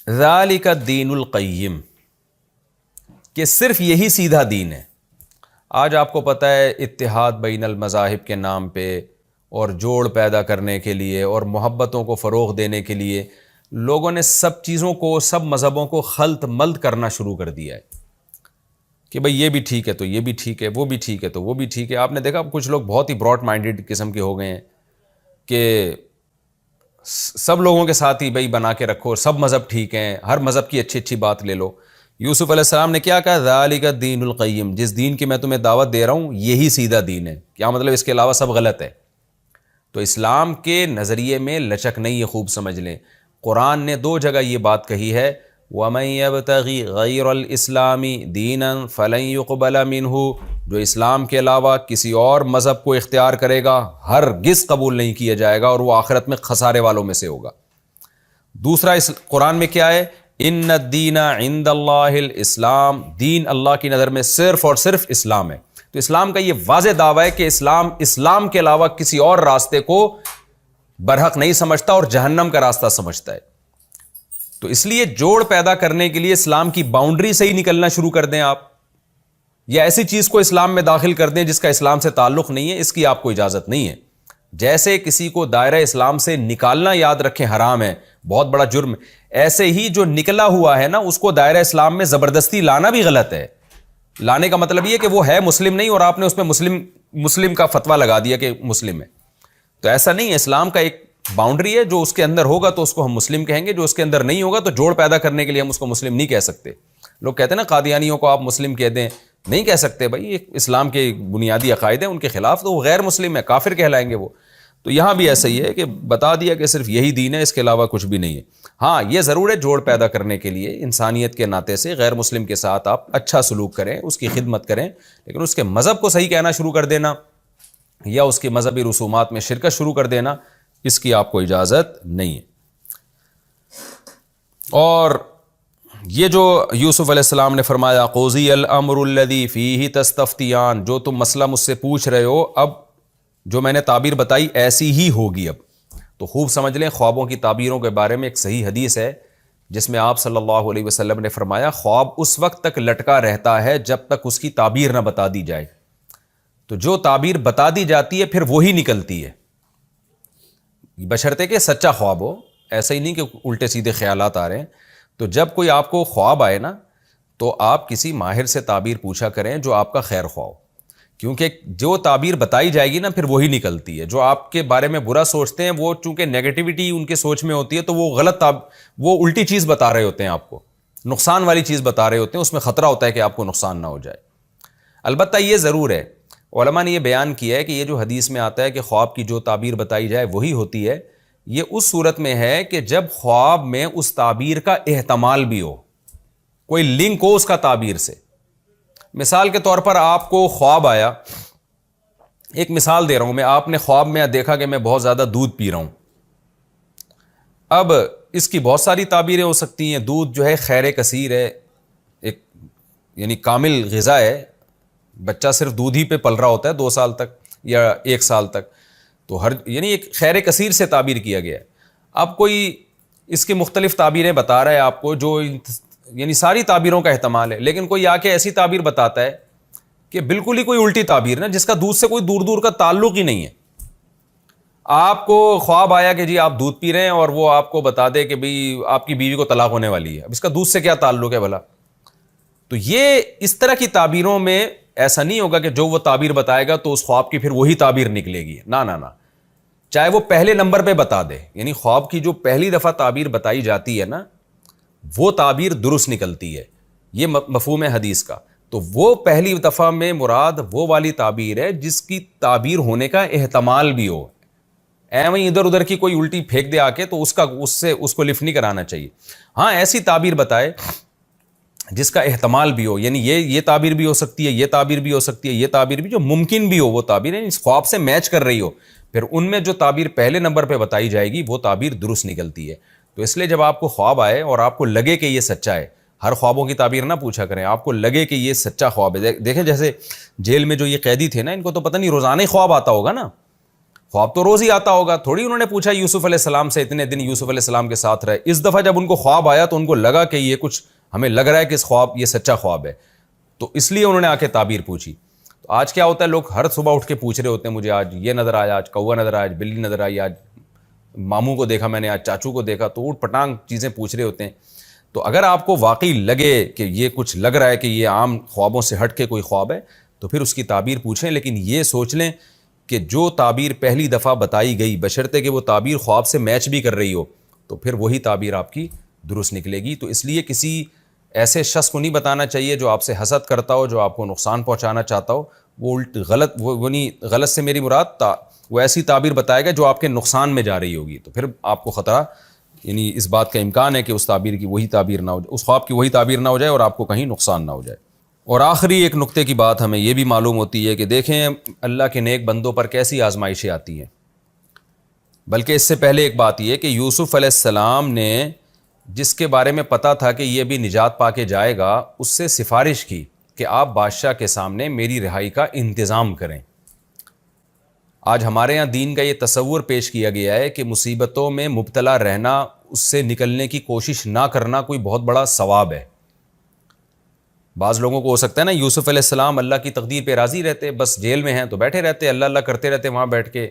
S1: ذالک الدین القیم, کہ صرف یہی سیدھا دین ہے. آج آپ کو پتہ ہے اتحاد بین المذاہب کے نام پہ اور جوڑ پیدا کرنے کے لیے اور محبتوں کو فروغ دینے کے لیے لوگوں نے سب چیزوں کو, سب مذہبوں کو خلط ملط کرنا شروع کر دیا ہے. کہ بھئی یہ بھی ٹھیک ہے تو یہ بھی ٹھیک ہے، وہ بھی ٹھیک ہے تو وہ بھی ٹھیک ہے. آپ نے دیکھا کچھ لوگ بہت ہی براڈ مائنڈیڈ قسم کے ہو گئے ہیں کہ سب لوگوں کے ساتھ ہی بھائی بنا کے رکھو، سب مذہب ٹھیک ہیں، ہر مذہب کی اچھی اچھی بات لے لو. یوسف علیہ السلام نے کیا کہا؟ ذالک الدین القیم، جس دین کی میں تمہیں دعوت دے رہا ہوں یہی سیدھا دین ہے. کیا مطلب؟ اس کے علاوہ سب غلط ہے. تو اسلام کے نظریے میں لچک نہیں ہے، خوب سمجھ لیں. قرآن نے 2 جگہ یہ بات کہی ہے، وَمَن يَبْتَغِ غَيْرَ الْإِسْلَامِ دِينًا فَلَن يُقْبَلَ مِنْهُ، جو اسلام کے علاوہ کسی اور مذہب کو اختیار کرے گا ہرگز قبول نہیں کیا جائے گا اور وہ آخرت میں خسارے والوں میں سے ہوگا. دوسرا قرآن میں کیا ہے؟ ان الدین عند اللہ الاسلام، دین اللہ کی نظر میں صرف اور صرف اسلام ہے. تو اسلام کا یہ واضح دعویٰ ہے کہ اسلام کے علاوہ کسی اور راستے کو برحق نہیں سمجھتا اور جہنم کا راستہ سمجھتا ہے. تو اس لیے جوڑ پیدا کرنے کے لیے اسلام کی باؤنڈری سے ہی نکلنا شروع کر دیں آپ، یا ایسی چیز کو اسلام میں داخل کر دیں جس کا اسلام سے تعلق نہیں ہے، اس کی آپ کو اجازت نہیں ہے. جیسے کسی کو دائرہ اسلام سے نکالنا، یاد رکھیں، حرام ہے، بہت بڑا جرم، ایسے ہی جو نکلا ہوا ہے نا اس کو دائرہ اسلام میں زبردستی لانا بھی غلط ہے. لانے کا مطلب یہ کہ وہ ہے مسلم نہیں اور آپ نے اس میں مسلم کا فتویٰ لگا دیا کہ مسلم ہے. تو ایسا نہیں ہے. اسلام کا ایک باؤنڈری ہے، جو اس کے اندر ہوگا تو اس کو ہم مسلم کہیں گے، جو اس کے اندر نہیں ہوگا تو جوڑ پیدا کرنے کے لیے ہم اس کو مسلم نہیں کہہ سکتے. لوگ کہتے ہیں نا قادیانیوں کو آپ مسلم کہہ دیں، نہیں کہہ سکتے بھائی، اسلام کے بنیادی عقائد ہیں ان کے خلاف، تو وہ غیر مسلم ہے، کافر کہلائیں گے وہ. تو یہاں بھی ایسا ہی ہے کہ بتا دیا کہ صرف یہی دین ہے، اس کے علاوہ کچھ بھی نہیں ہے. ہاں یہ ضرور ہے، جوڑ پیدا کرنے کے لیے انسانیت کے ناطے سے غیر مسلم کے ساتھ آپ اچھا سلوک کریں، اس کی خدمت کریں، لیکن اس کے مذہب کو صحیح کہنا شروع کر دینا یا اس کی مذہبی رسومات میں شرکت شروع کر دینا، اس کی آپ کو اجازت نہیں ہے. اور یہ جو یوسف علیہ السلام نے فرمایا قضی الامر الذی فیہ تستفتیان، جو تم مسئلہ مجھ سے پوچھ رہے ہو اب جو میں نے تعبیر بتائی ایسی ہی ہوگی. اب تو خوب سمجھ لیں، خوابوں کی تعبیروں کے بارے میں ایک صحیح حدیث ہے جس میں آپ صلی اللہ علیہ وسلم نے فرمایا خواب اس وقت تک لٹکا رہتا ہے جب تک اس کی تعبیر نہ بتا دی جائے. تو جو تعبیر بتا دی جاتی ہے پھر وہی نکلتی ہے، بشرطے کہ سچا خواب ہو. ایسا ہی نہیں کہ الٹے سیدھے خیالات آ رہے ہیں. تو جب کوئی آپ کو خواب آئے نا تو آپ کسی ماہر سے تعبیر پوچھا کریں جو آپ کا خیر خواہ ہو، کیونکہ جو تعبیر بتائی جائے گی نا پھر وہی نکلتی ہے. جو آپ کے بارے میں برا سوچتے ہیں وہ چونکہ نیگیٹیوٹی ان کے سوچ میں ہوتی ہے تو وہ غلط وہ الٹی چیز بتا رہے ہوتے ہیں، آپ کو نقصان والی چیز بتا رہے ہوتے ہیں، اس میں خطرہ ہوتا ہے کہ آپ کو نقصان نہ ہو جائے. البتہ یہ ضرور ہے، علماء نے یہ بیان کیا ہے کہ یہ جو حدیث میں آتا ہے کہ خواب کی جو تعبیر بتائی جائے وہی ہوتی ہے، یہ اس صورت میں ہے کہ جب خواب میں اس تعبیر کا احتمال بھی ہو، کوئی لنک ہو اس کا تعبیر سے. مثال کے طور پر آپ کو خواب آیا، ایک مثال دے رہا ہوں میں، آپ نے خواب میں دیکھا کہ میں بہت زیادہ دودھ پی رہا ہوں. اب اس کی بہت ساری تعبیریں ہو سکتی ہیں. دودھ جو ہے خیر کثیر ہے، ایک یعنی کامل غذا ہے، بچہ صرف دودھ ہی پہ پل رہا ہوتا ہے 2 سال تک یا 1 سال تک، تو یعنی ایک خیر کثیر سے تعبیر کیا گیا ہے. اب کوئی اس کی مختلف تعبیریں بتا رہا ہے آپ کو، جو یعنی ساری تعبیروں کا احتمال ہے، لیکن کوئی آ کے ایسی تعبیر بتاتا ہے کہ بالکل ہی کوئی الٹی تعبیر نا، جس کا دودھ سے کوئی دور دور کا تعلق ہی نہیں ہے. آپ کو خواب آیا کہ جی آپ دودھ پی رہے ہیں اور وہ آپ کو بتا دے کہ بھئی آپ کی بیوی کو طلاق ہونے والی ہے. اب اس کا دودھ سے کیا تعلق ہے بھلا؟ تو یہ اس طرح کی تعبیروں میں ایسا نہیں ہوگا کہ جو وہ تعبیر بتائے گا تو اس خواب کی پھر وہی تعبیر نکلے گی. نہ نہ نہ، چاہے وہ پہلے نمبر پہ بتا دے، یعنی خواب کی جو پہلی دفعہ تعبیر بتائی جاتی ہے نا وہ تعبیر درست نکلتی ہے. یہ مفہوم ہے حدیث کا. تو وہ پہلی دفعہ میں مراد وہ والی تعبیر ہے جس کی تعبیر ہونے کا احتمال بھی ہو. وہیں ادھر ادھر کی کوئی الٹی پھینک دے آ کے تو اس کو لفٹ نہیں کرانا چاہیے. ہاں ایسی تعبیر بتائے جس کا احتمال بھی ہو، یعنی یہ تعبیر بھی ہو سکتی ہے، یہ تعبیر بھی ہو سکتی ہے، یہ تعبیر بھی، جو ممکن بھی ہو وہ تعبیر ہے، اس خواب سے میچ کر رہی ہو، پھر ان میں جو تعبیر پہلے نمبر پہ بتائی جائے گی وہ تعبیر درست نکلتی ہے. تو اس لیے جب آپ کو خواب آئے اور آپ کو لگے کہ یہ سچا ہے، ہر خوابوں کی تعبیر نہ پوچھا کریں، آپ کو لگے کہ یہ سچا خواب ہے. دیکھیں جیسے جیل میں جو یہ قیدی تھے نا، ان کو تو پتہ نہیں روزانہ ہی خواب آتا ہوگا نا، خواب تو روز ہی آتا ہوگا. تھوڑی انہوں نے پوچھا یوسف علیہ السلام سے، اتنے دن یوسف علیہ السلام کے ساتھ رہے، اس دفعہ جب ان کو خواب آیا تو ان کو لگا کہ یہ کچھ ہمیں لگ رہا ہے کہ اس خواب یہ سچا خواب ہے، تو اس لیے انہوں نے آ کے تعبیر پوچھی. تو آج کیا ہوتا ہے، لوگ ہر صبح اٹھ کے پوچھ رہے ہوتے ہیں مجھے آج یہ نظر آیا، آج کوا نظر آیا، آج بلی نظر آئی، آج ماموں کو دیکھا میں نے، آج چاچو کو دیکھا، تو اوٹ پٹانگ چیزیں پوچھ رہے ہوتے ہیں. تو اگر آپ کو واقعی لگے کہ یہ کچھ لگ رہا ہے کہ یہ عام خوابوں سے ہٹ کے کوئی خواب ہے تو پھر اس کی تعبیر پوچھیں، لیکن یہ سوچ لیں کہ جو تعبیر پہلی دفعہ بتائی گئی بشرطے کہ وہ تعبیر خواب سے میچ بھی کر رہی ہو تو پھر وہی تعبیر آپ کی درست نکلے گی۔ تو اس لیے کسی ایسے شخص کو نہیں بتانا چاہیے جو آپ سے حسد کرتا ہو، جو آپ کو نقصان پہنچانا چاہتا ہو، وہ غلط وہ نہیں، غلط سے میری مراد وہ ایسی تعبیر بتائے گا جو آپ کے نقصان میں جا رہی ہوگی، تو پھر آپ کو خطرہ، یعنی اس بات کا امکان ہے کہ اس تعبیر کی وہی تعبیر نہ ہو جائے، اس خواب کی وہی تعبیر نہ ہو جائے اور آپ کو کہیں نقصان نہ ہو جائے۔ اور آخری ایک نقطے کی بات ہمیں یہ بھی معلوم ہوتی ہے کہ دیکھیں اللہ کے نیک بندوں پر کیسی آزمائشیں آتی ہیں، بلکہ اس سے پہلے ایک بات یہ کہ یوسف علیہ السلام نے جس کے بارے میں پتہ تھا کہ یہ بھی نجات پا کے جائے گا، اس سے سفارش کی کہ آپ بادشاہ کے سامنے میری رہائی کا انتظام کریں۔ آج ہمارے ہاں دین کا یہ تصور پیش کیا گیا ہے کہ مصیبتوں میں مبتلا رہنا، اس سے نکلنے کی کوشش نہ کرنا کوئی بہت بڑا ثواب ہے۔ بعض لوگوں کو ہو سکتا ہے نا یوسف علیہ السلام اللہ کی تقدیر پہ راضی رہتے، بس جیل میں ہیں تو بیٹھے رہتے، اللہ اللہ کرتے رہتے، وہاں بیٹھ کے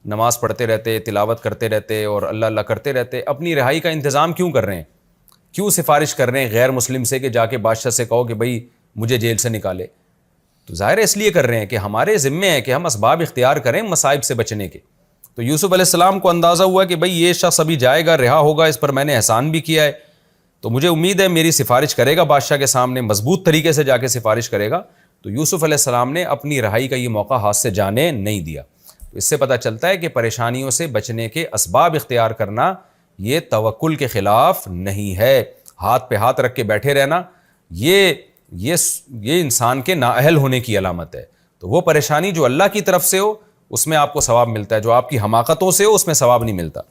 S1: نماز پڑھتے رہتے، تلاوت کرتے رہتے اور اللہ اللہ کرتے رہتے، اپنی رہائی کا انتظام کیوں کر رہے ہیں؟ کیوں سفارش کر رہے ہیں غیر مسلم سے کہ جا کے بادشاہ سے کہو کہ بھائی مجھے جیل سے نکالے؟ تو ظاہر ہے اس لیے کر رہے ہیں کہ ہمارے ذمے ہے کہ ہم اسباب اختیار کریں مصائب سے بچنے کے۔ تو یوسف علیہ السلام کو اندازہ ہوا کہ بھائی یہ شخص ابھی جائے گا، رہا ہوگا، اس پر میں نے احسان بھی کیا ہے، تو مجھے امید ہے میری سفارش کرے گا بادشاہ کے سامنے، مضبوط طریقے سے جا کے سفارش کرے گا۔ تو یوسف علیہ السلام نے اپنی رہائی کا یہ موقع ہاتھ سے جانے نہیں دیا۔ تو اس سے پتہ چلتا ہے کہ پریشانیوں سے بچنے کے اسباب اختیار کرنا یہ توکل کے خلاف نہیں ہے۔ ہاتھ پہ ہاتھ رکھ کے بیٹھے رہنا یہ انسان کے نااہل ہونے کی علامت ہے۔ تو وہ پریشانی جو اللہ کی طرف سے ہو اس میں آپ کو ثواب ملتا ہے، جو آپ کی حماقتوں سے ہو اس میں ثواب نہیں ملتا۔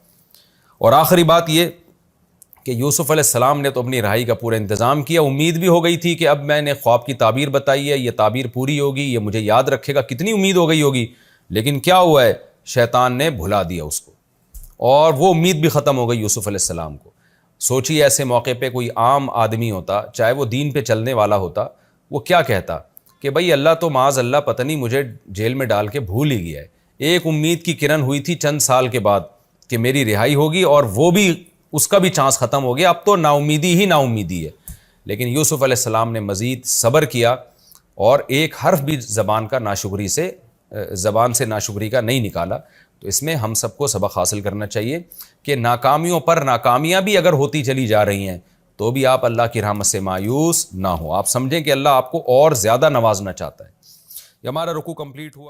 S1: اور آخری بات یہ کہ یوسف علیہ السلام نے تو اپنی رہائی کا پورا انتظام کیا، امید بھی ہو گئی تھی کہ اب میں نے خواب کی تعبیر بتائی ہے، یہ تعبیر پوری ہوگی، یہ مجھے یاد رکھے گا، کتنی امید ہو گئی ہوگی، لیکن کیا ہوا ہے؟ شیطان نے بھلا دیا اس کو، اور وہ امید بھی ختم ہو گئی یوسف علیہ السلام کو۔ سوچیے ایسے موقع پہ کوئی عام آدمی ہوتا، چاہے وہ دین پہ چلنے والا ہوتا، وہ کیا کہتا کہ بھائی اللہ تو معاذ اللہ پتہ نہیں مجھے جیل میں ڈال کے بھول ہی گیا ہے، ایک امید کی کرن ہوئی تھی چند سال کے بعد کہ میری رہائی ہوگی، اور وہ بھی اس کا بھی چانس ختم ہو گیا، اب تو نا امیدی ہی نا امیدی ہے۔ لیکن یوسف علیہ السلام نے مزید صبر کیا اور ایک حرف بھی زبان سے ناشکری کا نہیں نکالا۔ تو اس میں ہم سب کو سبق حاصل کرنا چاہیے کہ ناکامیوں پر ناکامیاں بھی اگر ہوتی چلی جا رہی ہیں تو بھی آپ اللہ کی رحمت سے مایوس نہ ہو، آپ سمجھیں کہ اللہ آپ کو اور زیادہ نوازنا چاہتا ہے۔ یہ ہمارا رکوع کمپلیٹ ہوا ہے۔